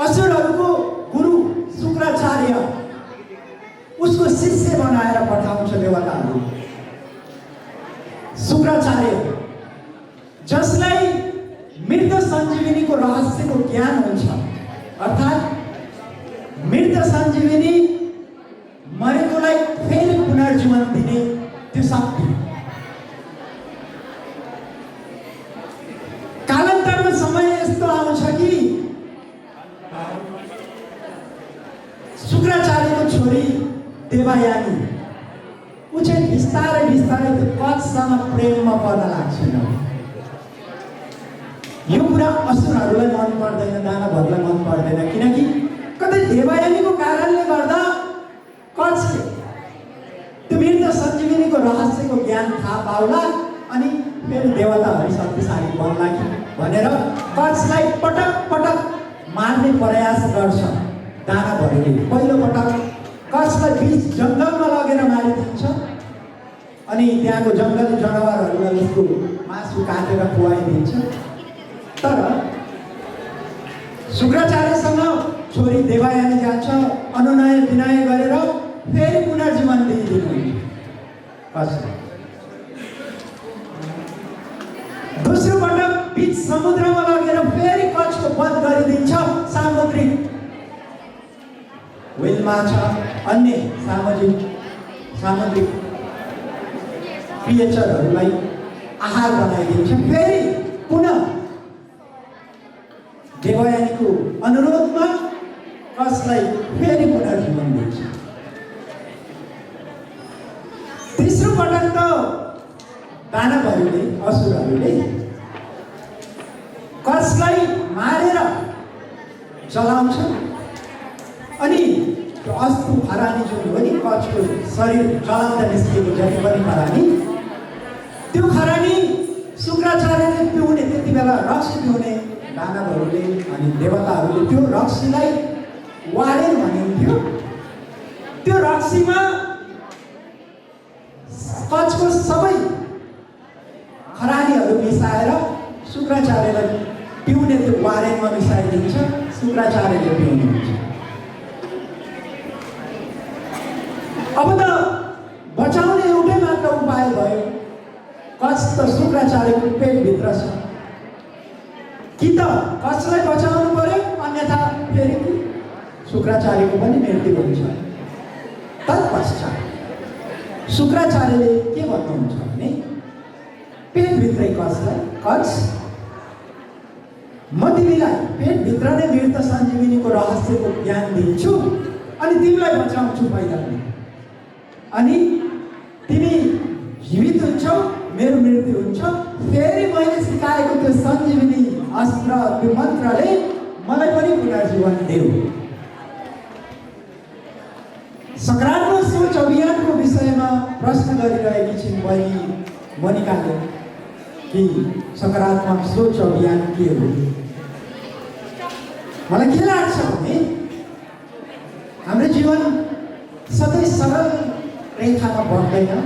असुरहरूको गुरु शुक्राचार्य उसको शिष्य बनाएर पठाउँछ देवताहरू। शुक्राचार्य जसलाई मृत सञ्जीविनीको रहस्यको ज्ञान हुन्छ, अर्थात् मृत सञ्जीविनी मरेकोलाई फेरि पुनर्जीवन दिने त्यो शक्ति। कालान्तरमा समय यस्तो आउँछ कि शुक्राचार्यको छोरी देवयानी ऊ चाहिँ बिस्तारै बिस्तारै त्यो कचसँग प्रेममा पर्न लाग्छन्। यो कुरा असुरहरूलाई मन पर्दैन, दानवहरूलाई मन पर्दैन, किनकि कतै देवयानीको कारणले गर्दा कचले त्यो मृत सञ्जीविनीको रहस्यको ज्ञान थाहा पाउला अनि फेरि देवताहरू शक्तिशाली बन्ला कि भनेर कचलाई पटक पटक मार्ने प्रयास गर्छ दानवहरूले। पहिलोपटक कचलाई बिच जङ्गलमा लगेर मारिदिन्छ अनि त्यहाँको जङ्गली जनावरहरूलाई उसको मासु काटेर खुवाइदिन्छ। तर शुक्राचार्यसँग छोरी देवयानी जान्छ, अनुनय विनय गरेर फेरि पुनर्जीवन दिइदिनु कसलाई। दोस्रो पटक बिच समुद्रमा लगेर फेरि कचको वध गरिदिन्छ। सामुद्रिक व्हेल माछा अन्य सामुद्रिक क्रिएचरहरूलाई आहार बनाइदिन्छ। फेरि पुनः देवयानीको अनुरोधमा कसलाई फेरि पुनर्जीवन दिन्छ। तेस्रो पटक त दानवहरूले असुरहरूले कसलाई मारेर जलाउँछ अनि त्यो अस्तु हरानी जुन हो नि कचको शरीर जलाउँदा निस्किएको जति पनि खरानी, त्यो खरानी शुक्राचार्यले पिउने, त्यति बेला रक्सी पिउने दानवहरूले अनि देवताहरूले त्यो रक्सीलाई वारेन भनिन्थ्यो। त्यो रक्सीमा कचको सबै खरानीहरू मिसाएर शुक्राचार्यलाई पिउने त्यो वारेनमा मिसाइदिन्छ, शुक्राचार्यले पिउनुहुन्छ। अब त बचाउने एउटै मात्र उपाय भयो, कच त शुक्राचार्यको पेटभित्र छ, कि त कचलाई बचाउनु पर्यो, अन्यथा फेरि शुक्राचार्यको पनि मृत्यु हुन्छ। तत्पश्चात शुक्राचार्यले के भन्नुहुन्छ भने पेटभित्रै कच म तिमीलाई पेटभित्र नै मृत सञ्जीविनीको रहस्यको ज्ञान दिन्छु अनि तिमीलाई बचाउँछु पहिला, अनि तिमी जीवित हुन्छौ, मेरो मृत्यु हुन्छ, फेरि मैले सिकाएको त्यो सञ्जीविनी अस्त्र, त्यो मन्त्रले मलाई पनि पुनर्जीवन देऊ। सकारात्मक सोच अभियानको विषयमा प्रश्न गरिरहेकी छिन् बहिनी मोनिकाले कि सकारात्मक सोच अभियान के हो। मलाई के लाग्छ भने हाम्रो जीवन सधैँ सरल रेखामा बढ्दैन।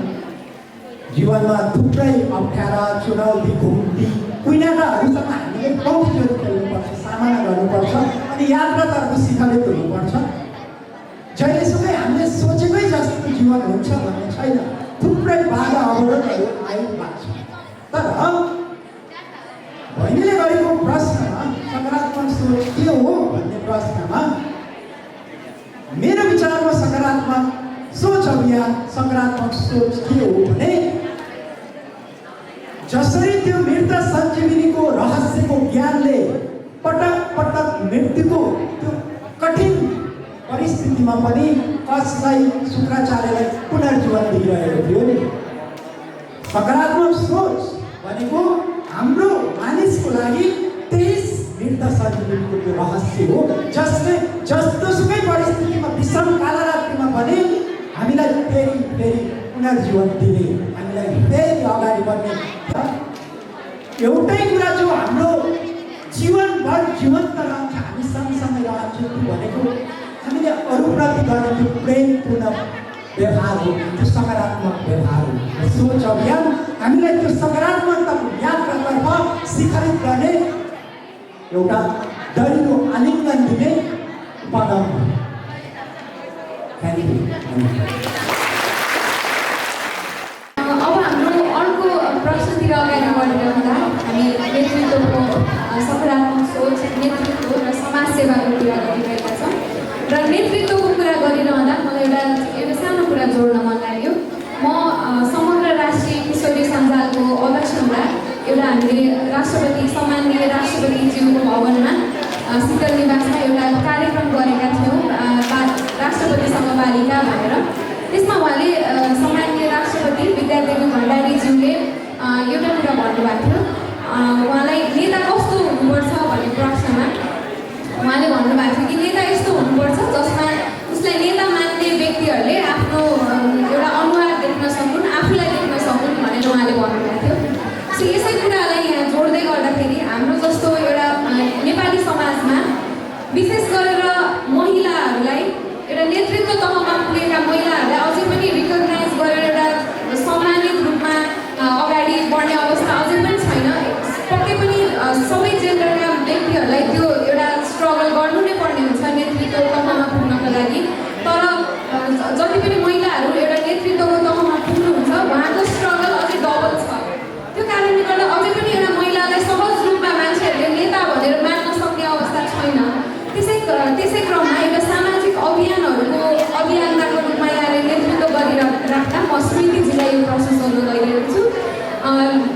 जीवनमा थुप्रै अप्ठ्यारा, चुनौती, घुम्ती, कुइनाटाहरूसँग हामीले कौशलहरू खेल्नुपर्छ, सामना गर्नुपर्छ अनि यात्राहरूको शिखरले तुल्नुपर्छ। जहिलेसम्मै हामीले सोचेकै जस्तो जीवन हुन्छ भन्ने छैन, थुप्रै बाधा अवरोधहरू आइरहेको छ। तर बहिनीले गरेको प्रश्नमा सकारात्मक सोच के हो भन्ने प्रश्नमा मेरो विचारमा सकारात्मक सोच अभियान, सकारात्मक सोच के हो भने जसरी त्यो मृत सञ्जीविनीको रहस्यको ज्ञानले पटक पटक मृत्युको त्यो कठिन परिस्थितिमा पनि कसलाई शुक्राचार्यलाई पुनर्जीवन दिइरहेको थियो नि। सकारात्मक सोच भनेको हाम्रो मानिसको लागि त्यही मृत सञ्जीविनीको त्यो रहस्य हो, जसले जस्तोसुकै परिस्थितिमा, विषम कालरात्रिमा पनि हामीलाई फेरि फेरि पुनर्जीवन दिने, हामीलाई फेरि अगाडि बढ्ने एउटै कुरा जो हाम्रो जीवनभर जीवन्त रहन्छ, हामी सँगसँगै रहन्छौँ भनेको हामीले अरूप्रति गर्ने त्यो प्रेमपूर्ण व्यवहार हो, त्यो सकारात्मक व्यवहार हो। सोच अभियान हामीलाई त्यो सकारात्मकताको यात्रातर्फ शिखरित गर्ने एउटा दरिलो आलिङ्गन दिने उपक्रम हो। अब हाम्रो अर्को प्रश्नतिर अगाडि बढेर हुँदा हामी नेतृत्वको सकारात्मक सोच, नेतृत्व र समाज सेवाको कुरा गरिरहेका छौँ। र नेतृत्वको कुरा गरिरहँदा मलाई एउटा सानो कुरा जोड्न मन लाग्यो। म समग्र राष्ट्रिय किशोरी सञ्जालको अध्यक्ष हुँदा एउटा हामीले राष्ट्रपति, सम्माननीय राष्ट्रपतिज्यूको भवनमा शीतल निवासमा एउटा कार्यक्रम गरेका थियौँ, राष्ट्रपतिसँग बालिका भनेर। त्यसमा उहाँले सम्माननीय राष्ट्रपति विद्यादेवी भण्डारीज्यूले एउटा कुरा भन्नुभएको थियो। उहाँलाई नेता कस्तो हुनुपर्छ भन्ने प्रश्नमा उहाँले भन्नुभएको थियो कि नेता यस्तो हुनुपर्छ जसमा उसलाई नेता मान्ने व्यक्तिहरूले आफ्नो एउटा अनुहार देख्न सकुन्, आफूलाई देख्न सकुन् भनेर उहाँले भन्नुभएको थियो। सो यसै कुरालाई यहाँ जोड्दै गर्दाखेरि हाम्रो जस्तो एउटा नेपाली समाजमा विशेष गरेर महिलाहरूलाई, एउटा नेतृत्व तहमा पुगेका महिलाहरूलाई अझै पनि रिकगनाइज गरेर एउटा सम्मानित रूपमा अगाडि बढ्ने अवस्था अझै पनि छैन। पक्कै पनि सबै जेन्डरका व्यक्तिहरूलाई त्यो एउटा स्ट्रगल गर्नु नै पर्ने हुन्छ नेतृत्व तहमा पुग्नको लागि। तर जति पनि महिलाहरू एउटा नेतृत्वको तहमा पुग्नुहुन्छ उहाँको स्ट्रगल अझै डबल छ। त्यो कारणले गर्दा अझै पनि एउटा महिलालाई सहज रूपमा मान्छेहरूले नेता भनेर मान्न सक्ने अवस्था छैन। त्यसै क्रममा एउटा सामाजिक अभियान्ताको रूपमा यहाँले नेतृत्व गरिराख्दा म स्मृतिजीलाई यो प्रश्न सोध्न गइरहेको छु।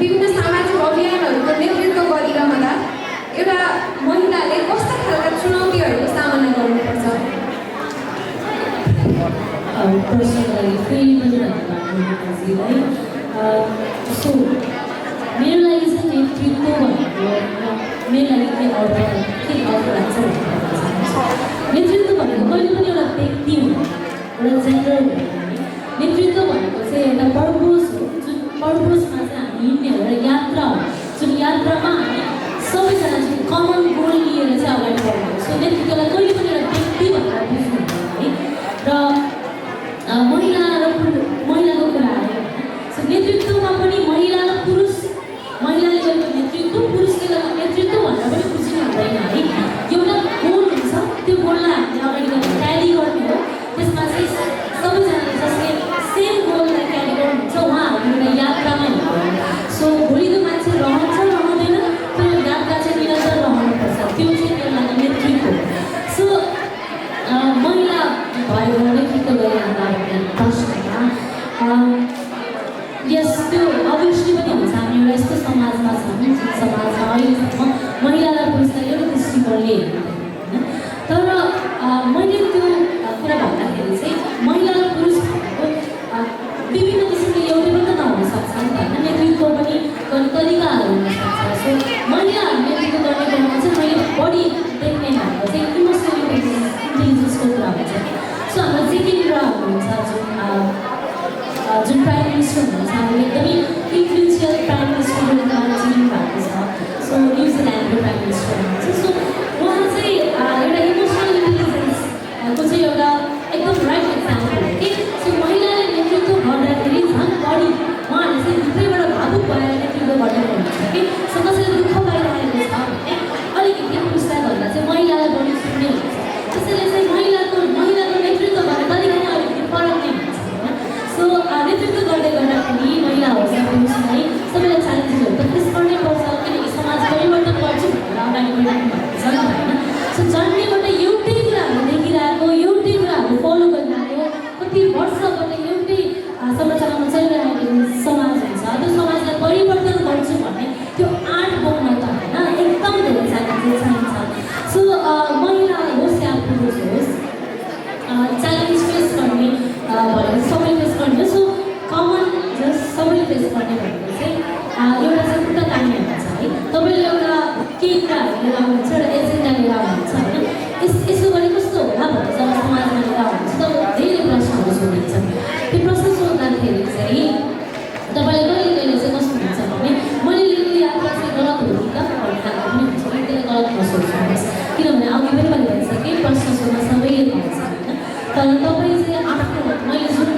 विभिन्न सामाजिक अभियानहरूको नेतृत्व गरिरहँदा एउटा महिलाले कस्ता खालका चुनौतीहरूको सामना गर्नुपर्छ? प्रश्नलाई फेरि पनि धन्यवाद। सो मेरो लागि चाहिँ नेतृत्व भनेको मेरो लागि के अर्थ लाग्छ भन्ने नेतृत्व भनेको कहिले पनि एउटा व्यक्ति हुँदैन, एउटा जेन्डर हुँदैन। नेतृत्व भनेको चाहिँ एउटा पर्पस हो, जुन पर्पसमा चाहिँ हामी हिँड्ने हो, एउटा यात्रा हो, जुन यात्रामा हामी सबैजना जुन कमन गोल लिएर चाहिँ अगाडि बढ्ने हो। सो नेतृत्वलाई कहिले पनि एउटा व्यक्ति भनेर बुझ्नु हुँदैन है। र महिलाको कुरा आयो, सो नेतृत्वमा पनि महिला र पुरुष, महिलाले गरेको नेतृत्व, पुरुषले गरेको नेतृत्व भनेर पनि बुझ्नु हुँदैन है। एउटा गोल हुन्छ, त्यो गोललाई हामीले अगाडि गएर क्यारी गर्ने हो। त्यसमा चाहिँ सबैजनाले जसले सेम गोललाई क्यारी गर्नुहुन्छ उहाँहरू एउटा यात्रामा हिँड्नु। सो भोलिको मान्छे रहन्छ रहँदैन, त्यो यात्रा चाहिँ निरन्तर रहनुपर्छ, त्यो चाहिँ मेरो लागि नेतृत्व। सो महिला भएको नेतृत्व गरिरहँदा भन्ने प्रश्नमा यस त्यो अभियसली पनि हुन्छ। हामी एउटा यस्तो समाजमा छौँ जुन समाजमा अहिलेसम्म महिला र पुरुषलाई एउटा दृष्टिकोणले हेर्दैन। तर मैले त्यो कुरा भन्दाखेरि चाहिँ महिला र पुरुष भनेको विभिन्न किसिमले एउटै मात्र नहुन सक्छ नि त होइन, नेतृत्व पनि गर्ने तरिकाहरू हुनसक्छ। सो महिलाहरू नेतृत्व गर्ने क्रममा चाहिँ मैले बढी देख्ने भनेको चाहिँ इमोसनल इन्टेलिजेन्सको कुरा हुन्छ कि। सो हाम्रो जितेन्द्र हुनुहुन्छ जुन प्राइम मिनिस्टर हुनुहुन्छ, हामीले एकदमै इन्फ्लुएन्सियल प्राइम मिनिस्टरको रूपमा चिनिनु भएको छ। सो न्युजिल्यान्डको प्राइम मिनिस्टर हुनुहुन्छ। सो उहाँ चाहिँ एउटा इमोसनल इन्टेलिजेन्सको चाहिँ एउटा एकदम राइट एक्जाम्पल हो कि। सो महिलाले नेतृत्व गर्दाखेरि झन् बढी उहाँहरूले चाहिँ भित्रैबाट भावुक भएर नेतृत्व गर्ने हुन्छ कि। सो कसैले दुःख पाइरहेको छ भने अलिकति पुरुषलाई भन्दा चाहिँ महिलालाई बढी सुन्ने हुन्छ। त्यसैले चाहिँ महिलाको नेतृत्व गर्ने तरिका नै अलिकति फरक नै हुन्छ होइन। सो नेतृत्व गर्दै गर्दाखेरि महिला होस् या पुरुषलाई सबैलाई च्यालेन्जेसहरू त फेस गर्नै पर्छ, किनकि समाज परिवर्तन गर्छु भनेर अगाडि बढिरहनु भएको छ नि होइन। सो जन्मेबाट एउटै कुराहरू देखिरहेको, एउटै कुराहरू फलो गरिरहेको, कति वर्षबाट एउटै संरचनामा चलिरहेको समाज हुन्छ। त्यो समाजलाई परिवर्तन गर्छु भने त्यो आँट बोक्न त होइन, एकदम धेरै च्यालेन्जेस चाहिन्छ। सो महिला होस् या पुरुष होस् च्यालेन्ज फेस गर्ने भनेको सबैले फेस गर्ने। सो कमन जस्ट सबैले फेस गर्ने भनेको चाहिँ एउटा चाहिँ खुट्टा तान्ने हुन्छ है। तपाईँले एउटा केही कुराहरू लिएर आउनुहुन्छ, एउटा एजेन्डा लिएर आउनुहुन्छ होइन। यसो गरे कस्तो होला भनेर जब समाजमा लिएर आउनुहुन्छ तब धेरै प्रश्नहरू सोधिन्छ। त्यो प्रश्न सोद्धाखेरि चाहिँ तपाईँले कहिले चाहिँ कस्तो हुन्छ भने मैले लिएको यात्रा चाहिँ गलत हो कि त भन्ने खालको पनि हुन्छ कि। त्यसले गलत नसोच्नुहोस्, किनभने अघि पनि मैले भनिसकेँ प्रश्न सोध्न सबैले पाउँछ होइन। तर तपाईँ चाहिँ आफ्नो मैले जुन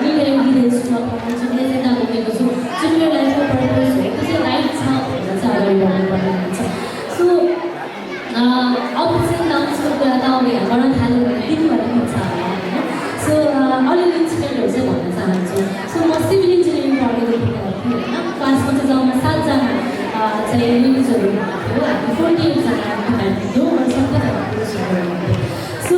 लिएर दिँदैछु अथवा जुन एजेन्डा बोकेको छु, जुन मेरो लाइफको पर्पज हो त्यो चाहिँ राइट छ भनेर चाहिँ अगाडि बढ्नुपर्ने हुन्छ। सो अप्स एन्ड डाउन्सको कुरा त अब यहाँ गर्न थाल्यो भने दिनभरि हुन्छ होइन। सो अलिअलि इन्सिडेन्टहरू चाहिँ भन्न चाहन्छु। सो म सिभिल इन्जिनियरिङ पढेको थिएँ होइन। क्लासमा चाहिँ जम्मा 7 जना चाहिँ लेडिजहरू हुनुहुन्थ्यो, हामी 48 जना डिपार्टमेन्ट थियौँ र सबैजना पुरुषहरू हुनुहुन्थ्यो। सो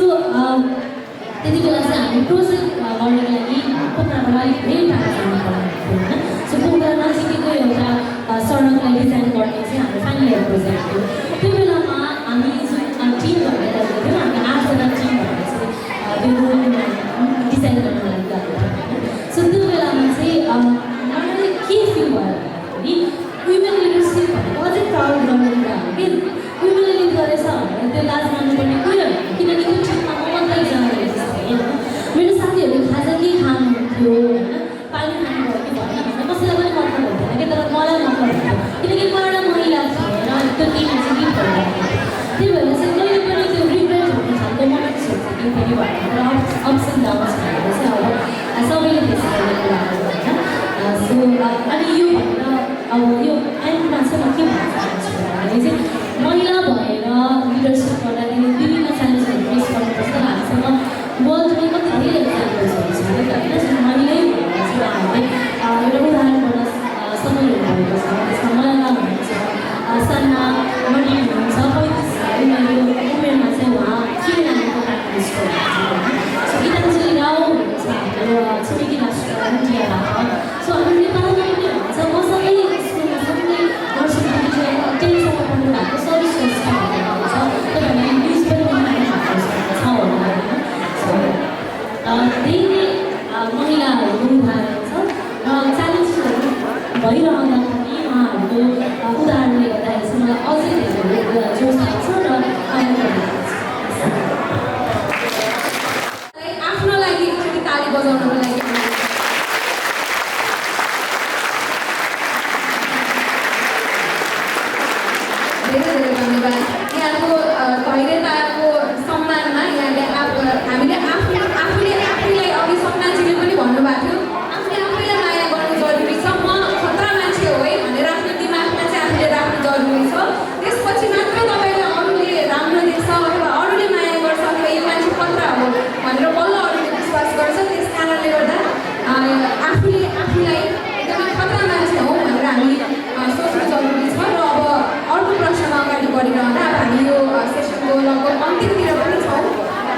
त्यति बेला चाहिँ हामी प्रोजेक्ट गर्नको लागि पोखराबाट अलिक धेरै टाढा जानु पर्ने थियो होइन। सो पोखरा नजिकैको एउटा सडकलाई डिजाइन गर्ने चाहिँ हाम्रो फाइनल इयर प्रोजेक्ट थियो। त्यो बेलामा हामी जुन टिम भएर गएको थियौँ, हामी 8 जना टिम भएर चाहिँ त्यो रोड डिजाइन गर्नको लागि गएको थियौँ होइन। सो त्यो बेलामा चाहिँ मलाई के फिल भयो भन्दाखेरि वुमेन लिडरसिप भनेको अझै प्राउड गर्ने कुरा हो कि। वुमेनले लिड गरेछ भनेर त्यो लाज मान्नुपर्ने कुरा हो, किनकि त्यो टिममा म मात्रै एकजना होइन। मेरो साथीहरू खाजा के खानुहुन्थ्यो होइन, पानी खानुभयो कि भएन भनेर कसैलाई पनि मतलब हुँदैन कि। तर मलाई मतलब हुन्थ्यो किनकि म एउटा महिला थिएँ र त्यो टिममा चाहिँ लिड भइरहेको थियो। त्यही भएर चाहिँ कहिले पनि त्यो रिग्रेट हुने खालको मोमेन्ट्स हुन्छ कि फेरि भनेर अप्स एन्ड डाउन्स भनेर चाहिँ अब सबैले फेस गर्ने कुराहरू होइन। सो अनि यो भनेर अब यो एन्डमा चाहिँ म के भन्न चाहन्छु भन्दाखेरि चाहिँ महिला भएर लिडरसिप गर्दाखेरि विभिन्न च्यालेन्जहरू फेस गर्नुपर्छ। हामीसँग वर्ल्डमा कति धेरै एक्जाम्पल्सहरू छ नि त होइन। जुन महिलै भनेर चाहिँ उहाँहरूले एउटा उदाहरण गर्न सफल हुनुभएको छ। त्यसमा मलाला हुनुहुन्छ, सन्ना मणि हुनुहुन्छ, 35 उमेरमा चाहिँ उहाँ फिनल्यान्डको प्राइम मिनिस्टर हुनुहुन्छ। सो गीताञ्जली राव हुनुहुन्छ हाम्रो छिमेकी राष्ट्र इन्डियाबाट। सो हाम्रो नेपालमा पनि हुन्छ, मसँगै स्कुलमा सँगै नर्सिङ 10सम्म पढ्नु भएको सर्भिस हुन्छ तपाईँहरूले न्युज पनि छ होला होइन। सो धेरै महिलाहरूको उदाहरण छ र च्यालेन्जेसहरू भइरहँदा पनि उहाँहरूको उदाहरणले गर्दाखेरि चाहिँ मलाई अझै धेरै जोस आउँछ र आनन्द आफ्नो लागि एकचोटि ताली बजाउनको लागि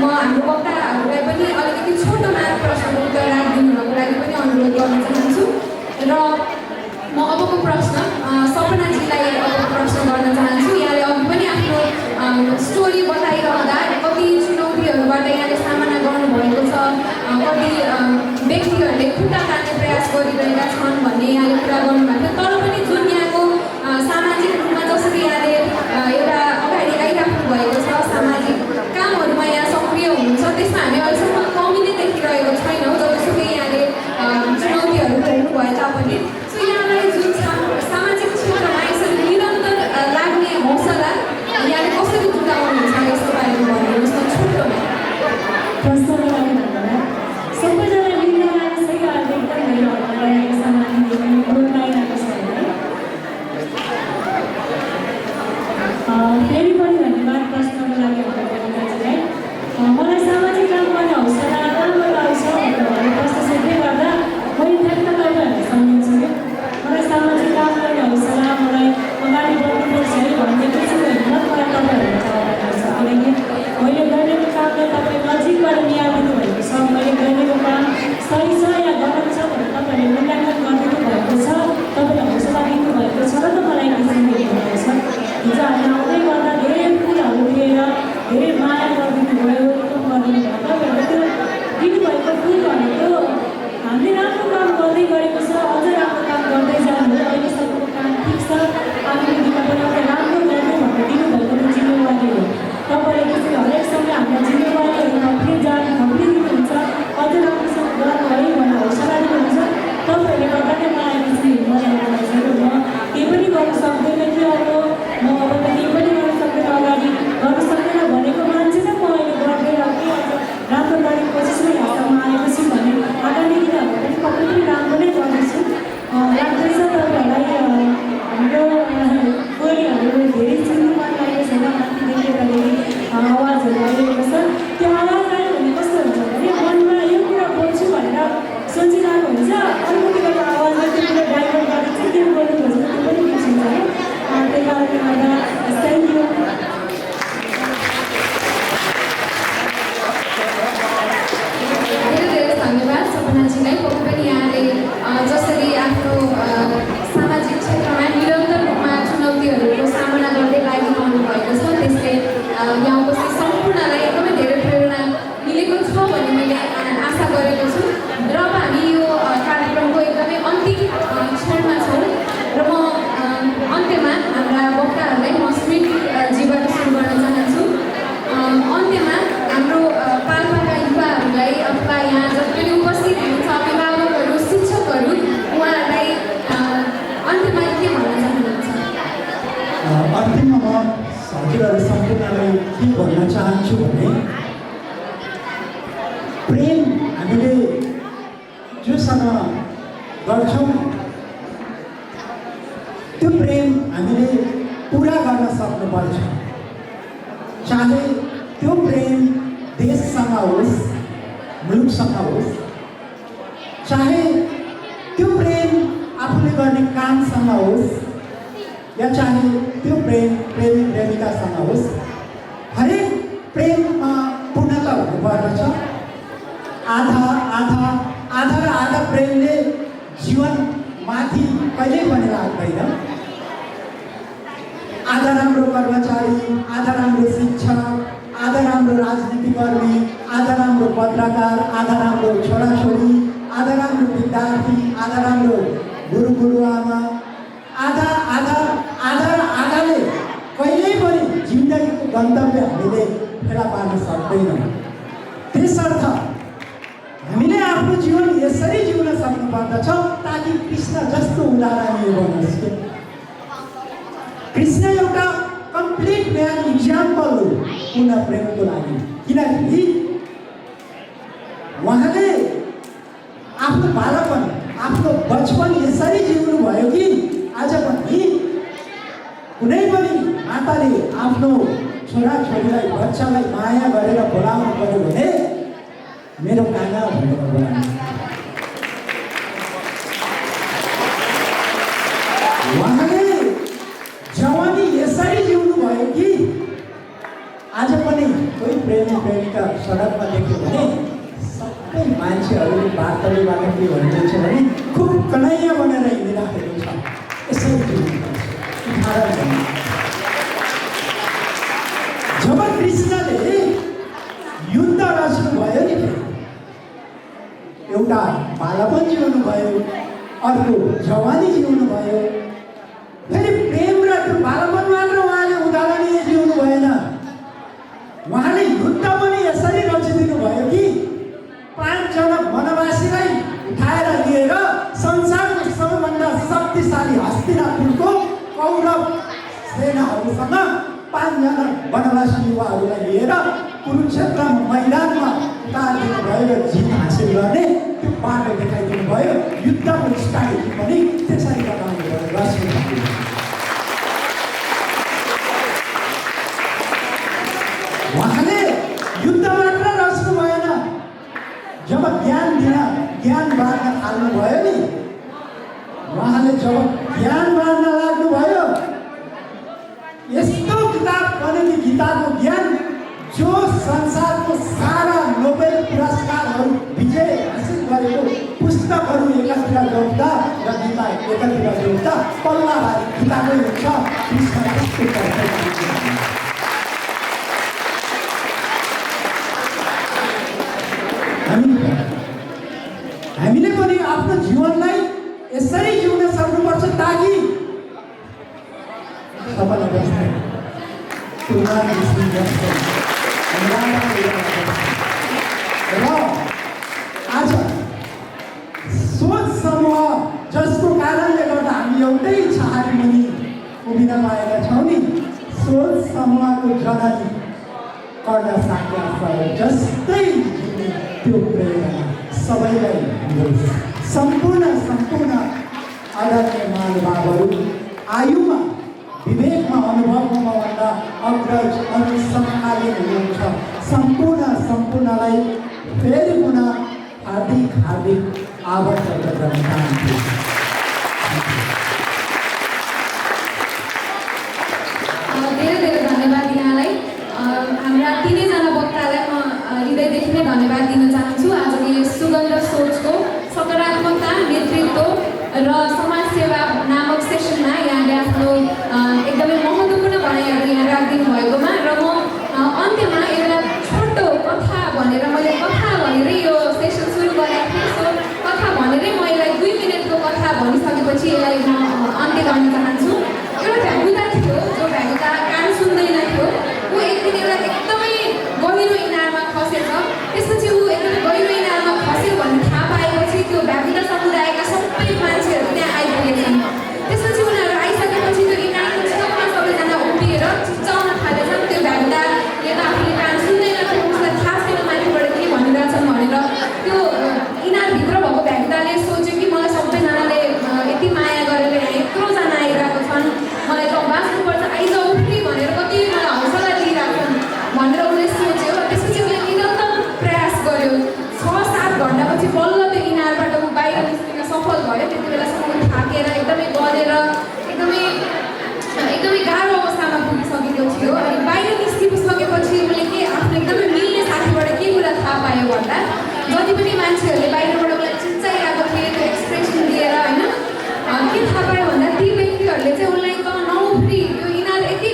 म हाम्रो वक्ताहरूलाई पनि अलिकति छोटोमा प्रश्नको उत्तर राखिदिनुको लागि पनि अनुरोध गर्न चाहन्छु र म अबको प्रश्न सपनाजीलाई अबको प्रश्न गर्न चाहन्छु। यहाँले अघि पनि आफ्नो स्टोरी बताइरहँदा कति चुनौतीहरूबाट यहाँले सामना गर्नुभएको छ, कति व्यक्तिहरूले खुट्टा काट्ने प्रयास गरिरहेका छन् भन्ने यहाँले कुरा गर्नुभएको थियो। तर पनि जुन यहाँको सामाजिक रूपमा जसरी यहाँले एउटा अगाडि आइराख्नु भएको छ, सामाजिक कामहरूमा यहाँ सक्रिय हुनुहुन्छ, त्यसमा हामी अहिलेसम्म कमी नै देखिरहेको छैनौँ जतिसुकै यहाँले चुनौतीहरू भोग्नु भए तापनि। सो यहाँलाई जुन सामाजिक क्षेत्रमा यसरी निरन्तर लाग्ने हौसला यहाँले कसरी जुटाउनुहुन्छ यसको बारेमा भनिदिनुहोस् न छोटोमा। प्रश्नको लागि धन्यवाद। सबैजना मिल्न लाग्ने सही आज एकदम धेरै हल्ला रहेको छ, मानिसले बोलाइरहेको छ होइन। फेरि पनि धन्यवाद प्रश्नको लागि है। मलाई सामाजिक काम गर्ने हौसला राम्रो लाग्छ भन्ने प्रश्न सोध्दै गर्दा मैले ठ्याक्क तपाईँहरूले सम्झिन्छु कि मलाई सामाजिक काम गर्ने हौसला, मलाई अगाडि बढ्नुपर्छ है भन्ने किसिमको हिम्मत मलाई तपाईँहरूले जवाब गर्छ। किनकि मैले गरेको कामलाई तपाईँ नजिकबाट निहालिदिनु भएको छ, मैले गरेको काम सही छ या गलत छ भनेर तपाईँहरूले मूल्याङ्कन गरिदिनु भएको छ, तपाईँले हौसला दिनुभएको छ र त मलाई किसिमले दिनुभएको छ। हिजो हामी आउँदै गर्दा धेरै फुलहरू दिएर धेरै माया गरिदिनु भयो, गरिदिनु भयो। तपाईँहरूले त्यो दिनुभएको फुल भनेको हामीले राम्रो काम गर्दै गरेको छ, अझै राम्रो काम गर्दै जानु हो, अहिलेसम्मको काम ठिक छ, आगामी दिनमा पनि अझ राम्रो गर्नु भनेर दिनुभएको जिम्मेवारी हो। तपाईँले त्यसरी हरेक समय हामीलाई जिम्मेवारीहरू थप्लिदिनुहुन्छ, अझ राम्रोसँग गर्नु है भनेर हौसला दिनुहुन्छ। तपाईँहरूले गर्दा नै मलाई त्यसरी हिम्मत आउँदैछ। म केही पनि गर्नु सक्दैन थियो, अब म अब त केही पनि गर्नु सक्दैन, अगाडि गर्नु सक्दैन भनेको मान्छे त म अहिले गर्दैन कि अझ राम्रो गर्ने कोसिसमै हातमा आएको छु भने आगामी दिनहरू पनि कति पनि राम्रो नै गर्नेछु लाग्दैछ। तपाईँहरूलाई हाम्रो गोलीहरू धेरै चिन्नु मन लागेको छैन, माथि देखेर आवाजहरू आइरहेको छ। त्यो आवाज आयो भने कस्तो हुन्छ भने मनमा यो कुरा बोल्छु भनेर सोचिरहेको हुन्छ, अर्कोतिरको आवाजले त्यो कुरा ड्राइभर गरेर चाहिँ के बोल्नु खोजेको त्यो पनि बिर्सिन्छ है। त्यही कारणले गर्दा थ्याङ्क यू। धेरै धेरै धन्यवाद सपनाजीलाई। पक्कै पनि यहाँले जसरी आफ्नो सामाजिक क्षेत्रमा निरन्तर रूपमा चुनौतीहरूको सामना गर्दै लागिरहनु भएको छ, त्यसले यहाँ उपस्थित सम्पूर्णलाई एकदमै धेरै प्रेरणा मिलेको छ भन्ने मैले आशा गरेको छु। र अब हामी यो कार्यक्रमको एकदमै अन्तिम क्षणमा छौँ र म अन्त्यमा हाम्रा वक्ताहरूलाई म स्मृतिजीबाट सुरु गर्न चाहन्छु। अन्त्यमा हाम्रो पाल्पाका युवाहरूलाई अथवा यहाँ जति पनि उपस्थित हुनुहुन्छ अभिभावकहरू, शिक्षकहरू, उहाँहरूलाई अन्त्यमा के भन्न चाहनुहुन्छ? अन्तिममा म हजुरहरू सम्पूर्णलाई के भन्न चाहन्छु भने प्रेम हामीले जोसँग गर्छौँ त्यो प्रेम हामीले पुरा गर्न सक्नुपर्छ। चाहे त्यो प्रेम देशसँग होस्, मुलुकसँग होस्, चाहे त्यो प्रेम आफूले गर्ने कामसँग होस् या चाहे त्यो प्रेम प्रेमी प्रेमिकासँग होस्, हरेक प्रेममा पूर्णता हुनुपर्दछ। आधा आधा आधा र आधा प्रेमले जीवनमाथि कहिल्यै पनि लाग्दैन। आधा राम्रो कर्मचारी, आधा राम्रो शिक्षक, आधा राम्रो राजनीतिकर्मी, आधा राम्रो पत्रकार, आधा राम्रो छोराछोरी, आधा राम्रो विद्यार्थी, आधा राम्रो गुरुआमा, आधा आधा आधा र आधाले कहिल्यै पनि जिन्दगीको गन्तव्य हामीले फेला पार्न सक्दैनौँ। त्यसर्थ हामीले आफ्नो जीवन यसरी जिउन सक्नुपर्दछ ताकि कृष्ण जस्तो उदाहरणीय बनोस्। कृष्ण एउटा कम्प्लिट म्यान इक्जाम्पल हो पूर्ण प्रेमको लागि, किनकि उहाँले आफ्नो बालपन, आफ्नो बचपन यसरी जिउनु भयो कि आज पनि कुनै पनि माताले आफ्नो छोराछोरीलाई, बच्चालाई माया गरेर बोलाउनु पर्यो भने मेरो काना भनेर बोलाउनु। उहाँले जवानी यसरी जिउनु भयो कि आज पनि कोही प्रेम बेनी बेलुका सडकमा देख्यो भने सबै मान्छेहरूले बाटोबाट के भनिदिन्छ भने खुब कनैया बनेर हिँडिराखेको छ। यसरी जिउनुपर्छ। उदाहरण भन्नु, जब कृष्णले युद्ध रच्नुभयो नि, एउटा बालपन जिउनु भयो, अर्को जवानी जिउनु भयो, फेरि प्रेम र त्यो बालपन मात्र उहाँले उदाहरणीय जिउनु भएन। उहाँले युद्ध पनि यसरी रचिदिनु भयो कि 5 जना वनवासीलाई उठाएर लिएर संसारको सबैभन्दा शक्तिशाली हस्तिनापुरको कौरव सेनाहरूसँग 5 जना वनवासी युवाहरूलाई लिएर कुरुक्षेत्र मैदानमा उतारिदिनु भयो र जित हासिल गर्ने त्यो बाटो देखाइदिनु भयो। युद्धको स्ट्राटेजी पनि त्यसरी लगाउनु भयो। उहाँले युद्ध मात्र रच्नु भएन, जब ज्ञान बाँड्न थाल्नुभयो नि, उहाँले जब ज्ञान बाँड्न लाग्नुभयो, यस्तो किताब बन्यो कि गीताको ज्ञान जो संसारको सारा नोबेल पुरस्कारहरू विजय हासिल गरेको पुस्तकहरू एकतिर जोड्दा र गीता एकतिर जोड्दा पल्लाभारी गीताकै हुन्छ। हामीले पनि आफ्नो जीवनलाई यसरी जिउन सक्नुपर्छ ताकि सफल अवस्था र आज सोच समूह जसको कारणले गर्दा हामी एउटै छाहारी मुनि उभिन पाएका छौँ नि, सोच समूहको जननी कर्ण साक्या जस्तै त्यो प्रेरणा सबैलाई मिलोस्। सम्पूर्ण आदरणीय महानुभावहरू, आयुमा विवेकमा अनुभवमा भन्दा अग्रज अनि समकालीन हुनुहुन्छ। सम्पूर्णलाई फेरि पुनः हार्दिक आभार व्यक्त गर्न चाहन्छु। धेरै धन्यवाद यहाँलाई। हाम्रा तिनैजना वक्तालाई म हृदयदेखि नै धन्यवाद दिन चाहन्छु। आजको यस सुगन्ध सोचको सकारात्मकता, नेतृत्व र समाजसेवा नामक सेसनमा यहाँले आफ्नो एकदमै महत्त्वपूर्ण भनाइहरू यहाँ राखिदिनु भएकोमा र म अन्त्यमा एउटा छोटो कथा भनेर यो सेसन सुरु गरेको थिएँ। सो कथा भनेरै म यसलाई 2 मिनटको कथा भनिसकेपछि यसलाई म अन्त्य गर्न चाहन्छु। एउटा भ्यागुता थियो, जो भ्यागुता कान सुन्दैन थियो। ऊ एक दिन एउटा एकदमै गहिरो इनारमा खसेछ। त्यसपछि ऊ एकदमै गहिरो इनारमा खस्यो भन्ने थाहा पाएपछि त्यो भ्यागुता समुदायका सबै मान्छेहरू त्यहाँ आइपुगेछन्। त्यसपछि उनीहरू आइसकेपछि त्यो इनारको छेउमा सबैजना उभिएर चिच्चाउन थालेछन्। त्यो भ्यागुताले त आफूले कान सुन्दैन थियो, उसलाई थाहा छैन माथिबाट के भनिरहेछन् भनेर। त्यो इनारभित्र भएको भ्यागुताले सोच्यो कि मलाई सबैजनाले यति माया गरेर यहाँ यत्रोजना आइरहेको छन्, मलाई त बाँच्नुपर्छ, आइजाऊ फेरि भनेर कति मलाई हौसला दिइरहेछन् भनेर उसले सोच्यो। त्यसपछि उसले निरन्तर प्रयास गर्यो। 6-7 घन्टापछि बल्ल त्यो इनारबाट ऊ बाहिर निस्किन सफल भयो। त्यति बेलासम्म थाकेर एकदमै गलेर एकदमै गाह्रो अवस्थामा पुगिसकेको थियो। अनि बाहिर निस्किसकेपछि उसले के आफ्नो एकदमै मिल्ने साथीबाट के कुरा थाहा पायो भन्दा, जति पनि मान्छेहरूले बाहिरबाट उसलाई चिच्चाइरहेको थिए त्यो एक्सप्रेसन दिएर, होइन, के थाहा पायो भन्दा ती व्यक्तिहरूले चाहिँ उसलाई त नौफ्री, यो इनार यति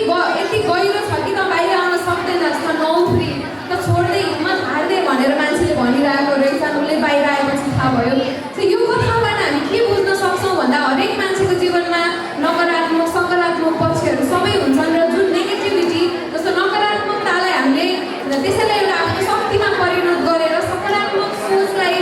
गहिरो छ कि त बाहिर आउन सक्दैनस्, त नौफ्री, त छोड्दै हिम्मत हार्दै भनेर मान्छेले भनिरहेको रहेछन्। उसले बाहिर आएपछि थाहा भयो। यो कथाबाट हामी के बुझ्न सक्छौँ भन्दा हरेक मान्छेको जीवनमा नकारात्मक सकारात्मक पक्षहरू सबै हुन्छन् र जुन नेगेटिभिटी जस्तो नकारात्मकतालाई हामीले त्यसैलाई एउटा आफ्नो शक्तिमा परिणत गरेर सकारात्मक सोचलाई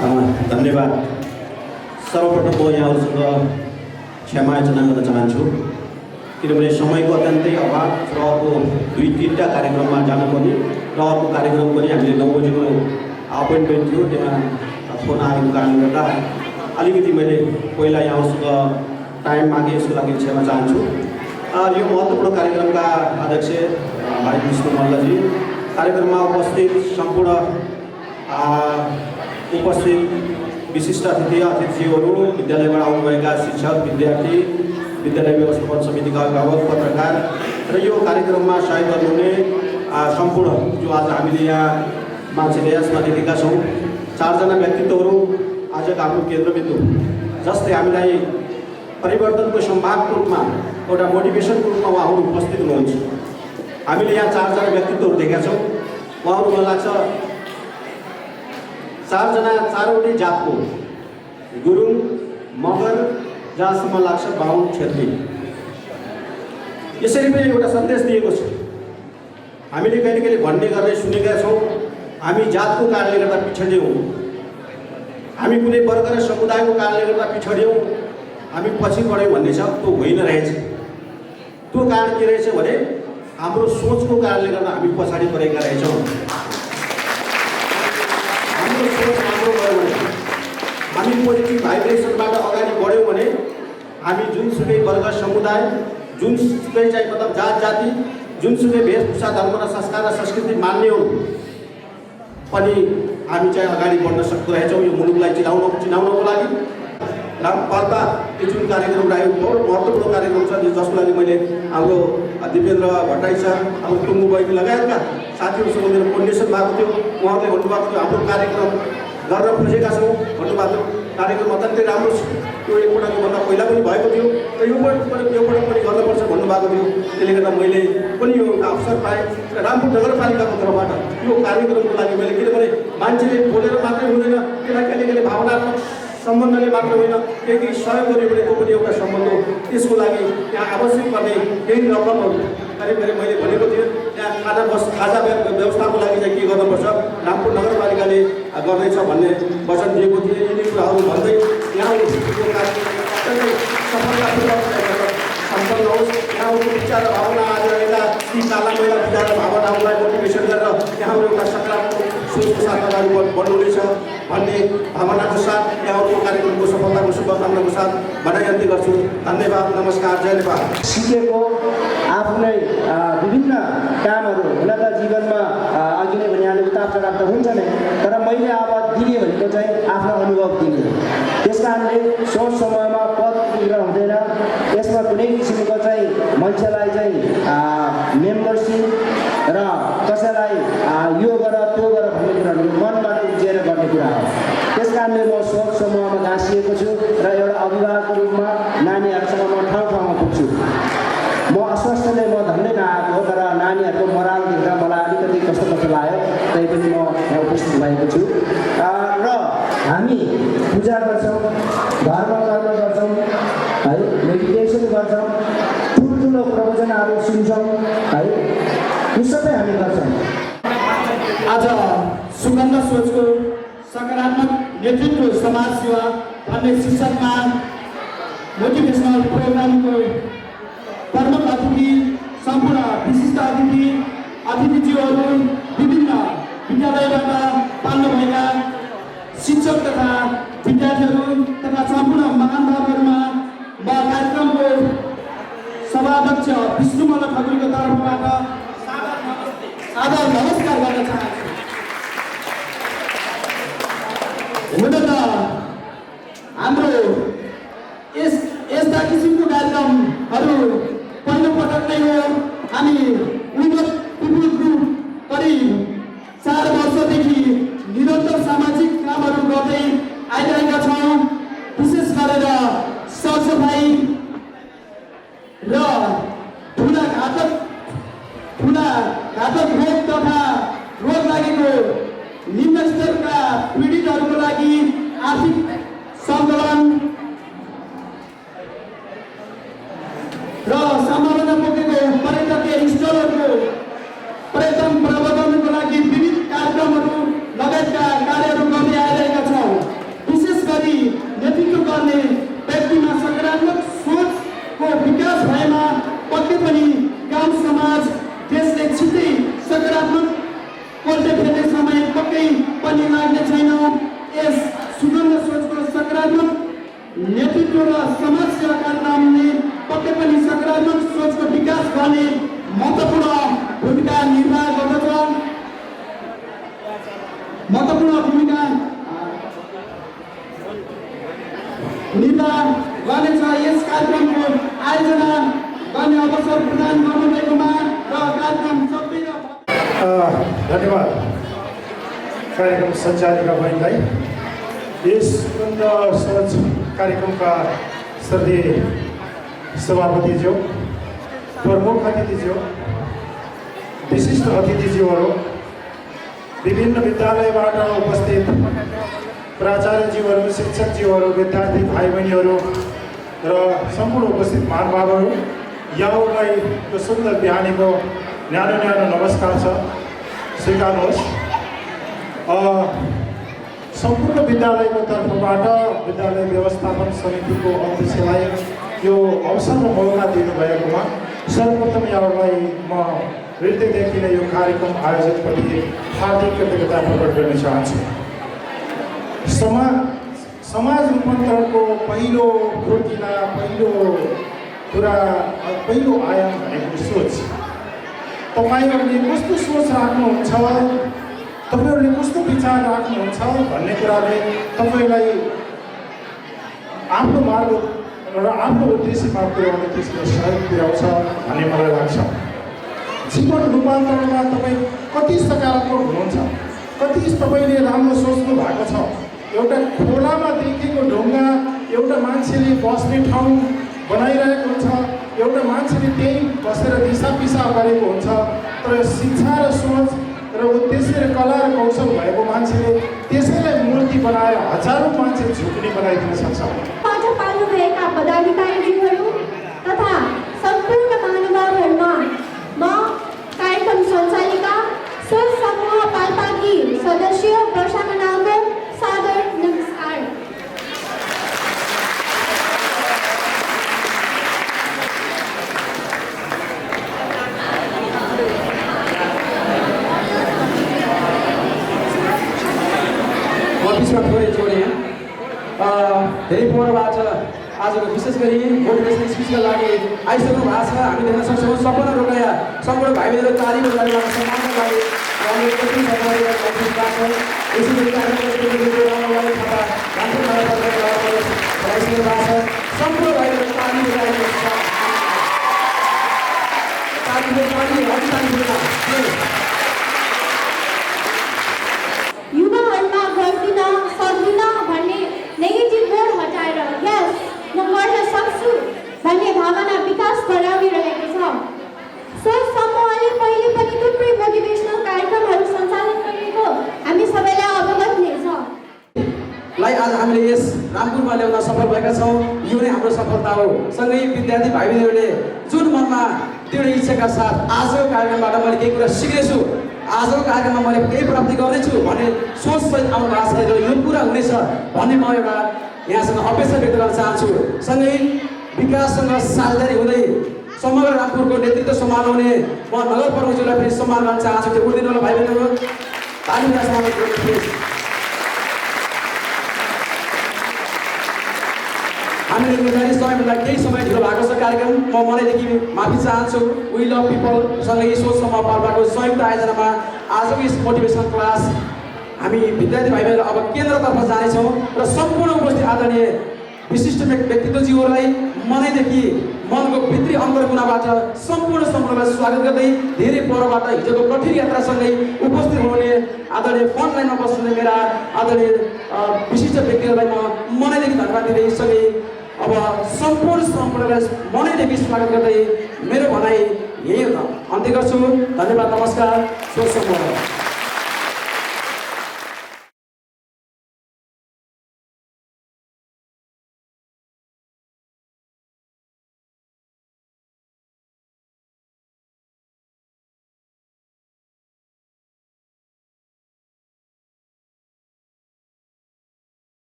धन्यवाद। सर्वप्रथम म यहाँहरूसँग क्षमा याचना गर्न चाहन्छु किनभने समयको अत्यन्तै अभाव र अर्को 2-3टा कार्यक्रममा जानुपर्ने र अर्को कार्यक्रम पनि हामीले 9 बजेको अपोइन्टमेन्ट थियो, त्यहाँ फोन आएको कारणले गर्दा अलिकति मैले पहिला यहाँहरूसँग टाइम मागे, यसको लागि क्षमा चाहन्छु। यो महत्त्वपूर्ण कार्यक्रमका अध्यक्ष भाइ विष्णु मल्लजी, कार्यक्रममा उपस्थित सम्पूर्ण उपस्थित विशिष्ट अतिथिज्यूहरू, विद्यालयबाट आउनुभएका शिक्षक, विद्यार्थी, विद्यालय व्यवस्थापन समितिका अभिभावक, पत्रकार र यो कार्यक्रममा सहयोग गर्नुहुने सम्पूर्ण जो आज हामीले यहाँ मान्छेले यसमा देखेका छौँ 4 जना व्यक्तित्वहरू आजको हाम्रो केन्द्रबिन्दु, जसले हामीलाई परिवर्तनको सम्भावको रूपमा एउटा मोटिभेसनको रूपमा उहाँहरू उपस्थित हुनुहुन्छ। हामीले यहाँ 4 जना व्यक्तित्वहरू देखेका छौँ। उहाँहरू मलाई लाग्छ 4 जना 4वटै जातको, गुरुङ, मगर, जहाँसम्म लाग्छ बाहुन, क्षेत्री। यसरी पनि एउटा सन्देश दिएको छ। हामीले कहिले कहिले भन्ने गर्ने सुनेका छौँ, हामी जातको कारणले गर्दा पिछडियौँ, हामी कुनै वर्ग र समुदायको कारणले गर्दा पिछडियौँ, हामी पछि बढ्यौँ भन्ने छ। त्यो होइन रहेछ। त्यो कारण के रहेछ भने हाम्रो सोचको कारणले गर्दा हामी पछाडि परेका रहेछौँ। हाम्रो सोच राम्रो गऱ्यौँ भने, हामी पोजिटिभ भाइब्रेसनबाट अगाडि बढ्यौँ भने हामी जुनसुकै वर्ग समुदाय, जुनसुकै चाहिँ मतलब जात जाति, जुनसुकै वेशभूषा, धर्म र संस्कार र संस्कृति मान्ने हो पनि हामी चाहिँ अगाडि बढ्न सक्दो रहेछौँ। यो मुलुकलाई चिनाउनको लागि रामपालमा यो जुन कार्यक्रम रह्यो बहुत महत्त्वपूर्ण कार्यक्रम छ, जसको लागि मैले हाम्रो दिपेन्द्र भट्टराई सर, हाम्रो टुङ्गु बहिनी लगायतका साथीहरूसँग मेरो कोर्डिनेसन भएको थियो। उहाँहरूले भन्नुभएको थियो हाम्रो कार्यक्रम गर्न खोजेका छौँ भन्नुभएको थियो। कार्यक्रम अत्यन्तै राम्रो छ, त्यो एकपटकको भन्दा पहिला पनि भएको थियो र यो पटक पनि गर्नुपर्छ भन्नुभएको थियो। त्यसले गर्दा मैले पनि यो अवसर पाएँ र रामपुर नगरपालिकाको तर्फबाट यो कार्यक्रमको लागि मैले, किनभने मान्छेले बोलेर मात्रै हुँदैन, त्यसलाई कहिले कहिले भावनात्मक सम्बन्धले मात्र होइन, केही सहयोग गऱ्यो भने त्यो पनि एउटा सम्बन्ध हो। त्यसको लागि यहाँ आवश्यक पर्ने केही रकमहरू करिब मैले भनेको थिएँ, त्यहाँ खाजा व्यवस्थाको लागि चाहिँ के गर्नुपर्छ रामपुर नगरपालिकाले गर्दैछ भन्ने वचन दिएको थिएँ। यिनी कुराहरू भन्दै यहाँ सफलतापूर्वक सम्पन्न होस्। यहाँको विचार र भावना आज यता ती काला महिला विचार र भावनाहरूलाई मोटिभेसन गरेर यहाँहरू एउटा सकारात्मक सोचको साथ अगाडि बढ्नुहुनेछ भन्ने भावनाको साथ यहाँको कार्यक्रमको सफलताको शुभकामनाको साथ भनाइ अन्त्य गर्छु। धन्यवाद, नमस्कार, जय नेपाल। सिकेको आफ्नै विभिन्न कामहरू हुन त जीवनमा अघि नै भनिहाले उतार चढाव त हुन्छ नै, तर मैले अब दिने भनेको चाहिँ आफ्नो अनुभव दिने। त्यस कारणले सोच समयमा पद पुगेर हुँदैन। यसमा कुनै किसिमको चाहिँ मान्छेलाई चाहिँ मेम्बरसिप र कसैलाई यो गर त्यो गर भन्ने कुराहरू मनबाट उब्जिएर गर्ने कुरा हो। त्यस कारणले म सोच समूहमा गाँसिएको छु र एउटा अभिभावकको रूपमा नानीहरूसँग म ठाउँ ठाउँमा पुग्छु। म अस्वस्थले म धन्दै नआएको हो, तर नानीहरूको मोराल देख्दा मलाई अलिकति कस्तो लाग्यो, तैपनि म यहाँ उपस्थित भएको छु। र हामी पूजा गर्छौँ, धर्म कर्म गर्छौँ है, मेडिटेसन गर्छौँ, ठुल्ठुलो प्रवचनहरू सुन्छौँ है, यो सबै हामी गर्छौँ। आज सुगन्ध सोचको सकारात्मक नेतृत्व समाज सेवा भन्ने शीर्षकमा मोटिभेसनल प्रोग्रामको प्रमुख अतिथि, सम्पूर्ण विशिष्ट अतिथिज्यूहरू, विभिन्न विद्यालयबाट पाल्नुभएका शिक्षक तथा विद्यार्थीहरू तथा सम्पूर्ण महानुभावहरूमा म कार्यक्रमको सभाध्यक्ष विष्णु मल्ल ठकुरीको तर्फबाट सादर नमस्कार गर्न चाहन्छु। हुन त हाम्रो यस्ता किसिमको कार्यक्रमहरू पहिलोपटक नै हो। हामी विगत पिपुल ग्रुप करिब 4 वर्षदेखि निरन्तर सामाजिक कामहरू गर्दै आइरहेका छौँ। विशेष गरेर सरसफाइ र ठुला घातक रोग तथा रोग लागेको निम्न स्तरका पीडितहरूको लागि आर्थिक सङ्कलन र सम्भावना बोकेको पर्यटकीय स्थलहरूको पर्यटन प्रवर्धनको लागि विविध कार्यक्रमहरू लगायतका कार्यहरू गर्दै आइरहेका छौँ। पक्कै पनि लाग्ने छैन। यस सुगन्ध सोचको सकारात्मक नेतृत्व र समाज सेवाका नामले पक्कै पनि सकारात्मक सोचको विकास गर्ने महत्त्वपूर्ण भूमिका निर्वाह गर्दछ। महत्त्वपूर्ण भूमिका निर्वाह गर्नेछ। यस कार्यक्रमको आयोजना गर्ने अवसर प्रदान गर्नुभएकोमा र कार्यक्रम सबैका धन्यवाद कार्यक्रम सञ्चालिका बहिनीलाई। यस सुगन्ध सोच कार्यक्रमका श्रद्धेय सभापतिज्यू, प्रमुख अतिथिज्यू, विशिष्ट अतिथिज्यूहरू, विभिन्न विद्यालयबाट उपस्थित प्राचार्यज्यूहरू, शिक्षकज्यूहरू, विद्यार्थी भाइ बहिनीहरू र सम्पूर्ण उपस्थित महानुभावहरू, यहाँहरूलाई यो सुन्दर बिहानीको न्यानो न्यानो नमस्कार छ, स्वीकार्नुहोस्। सम्पूर्ण विद्यालयको तर्फबाट विद्यालय व्यवस्थापन समितिको अध्यक्षलाई यो अवसर र मौका दिनुभएकोमा सर्वप्रथम यहाँहरूलाई म हृदयदेखि नै यो कार्यक्रम आयोजकप्रति हार्दिक कृतज्ञता प्रकट गर्न चाहन्छु। समाज रूपान्तरणको पहिलो खुर्किला, पहिलो कुरा, पहिलो आयाम भनेको सोच। तपाईँहरूले कस्तो सोच राख्नुहुन्छ, तपाईँहरूले कस्तो विचार राख्नुहुन्छ भन्ने कुराले तपाईँलाई आफ्नो मार्ग र आफ्नो उद्देश्यमा पुर्याउने त्यसले सहयोग पुर्याउँछ भन्ने मलाई लाग्छ। जीवन रूपान्तरणमा तपाईँ कति सकारात्मक हुनुहुन्छ, कति तपाईँले राम्रो सोच्नु भएको छ। एउटा खोलामा देखेको ढुङ्गा एउटा मान्छेले बस्ने ठाउँ बनाइरहेको हुन्छ, एउटा मान्छेले त्यही बसेर दिशा पिसाब गरेको हुन्छ। तर शिक्षा र सोच र उद्देश्य र कला र कौशल भएको मान्छेले त्यसैलाई मूर्ति बनाएर हजारौँ मान्छे झुक्ने बनाइदिन सक्छ। आज पाल्नुभएका पदाधिकारीज्यूहरू तथा सम्पूर्ण महानुभावहरूमा म कार्यक्रम सञ्चालिका सोच समूह पाल्पाकी सदस्य वर्षा मनालको सादर नमस्कार। बिचमा थोरै जोडेँ। धेरै पोहोरबाट आजको विशेष गरी मोटिभेसन स्पिचका लागि आइसक्नु भएको छ। हामी देख्न सक्छौँ सम्पूर्ण रोकाया सम्पूर्ण भाइ बहिनीहरू ताली बजाएर सम्मानका लागि सम्पूर्ण भाइहरू ताली युवाहरूमा गर्दिन सक्दिन भन्ने नेगेटिभ बोर्ड हटाएर यस म गर्न सक्छु भन्ने भावना विकास गराइरहेको छ। सोच समूहले पहिले पनि थुप्रै मोटिभेसनल कार्यक्रमहरू सञ्चालन गरेको हामी सबैलाई अवगत नै छ। आज हामीले यस रामपुरमा ल्याउन सफल भएका छौँ। यो नै हाम्रो सफलता हो। सँगै विद्यार्थी भाइ बहिनीहरूले जुन मनमा दृढ इच्छाका साथ आजको कार्यक्रमबाट मैले केही कुरा सिक्नेछु, आजको कार्यक्रममा मैले केही प्राप्ति गर्नेछु भन्ने सोचसहित आउनु भएको छ र यो पुरा हुनेछ भन्ने म एउटा यहाँसँग अपेक्षा व्यक्त गर्न चाहन्छु। सँगै विकाससँग साझेदारी हुँदै समग्र रामपुरको नेतृत्व सम्हाल्ने म नगर प्रमुखज्यूलाई फेरि सम्मान गर्न चाहन्छु। त्यो उठिदिनु होला भाइ बहिनीहरू, ताली बजाएर सम्मान गर्नुहोस्। हामीले निर्धारित समयभन्दा केही समय ढिलो भएको छ कार्यक्रम। म मनैदेखि माफी चाहन्छु। वी लभ पिपल सँगै सोच समूह पाल्पाको संयुक्त आयोजनामा आजको यस मोटिभेसन क्लास हामी विद्यार्थी भाइ बहिनीहरू अब केन्द्रतर्फ जानेछौँ र सम्पूर्ण उपस्थित आदरणीय विशिष्ट व्यक्तित्वज्यूहरूलाई मनैदेखि मनको भित्री अन्तर्कुनाबाट सम्पूर्णलाई स्वागत गर्दै धेरै परबाट हिजोको कठिन यात्रासँगै उपस्थित हुने आदरणीय फ्रन्ट लाइनमा बस्नुहुने मेरा आदरणीय विशिष्ट व्यक्तिहरूलाई म मनैदेखि धन्यवाद दिँदै सँगै अब सम्पूर्णलाई मनैदेखि स्वागत गर्दै मेरो भनाइ यही अन्त्य गर्छु। धन्यवाद, नमस्कार, सोच समूह।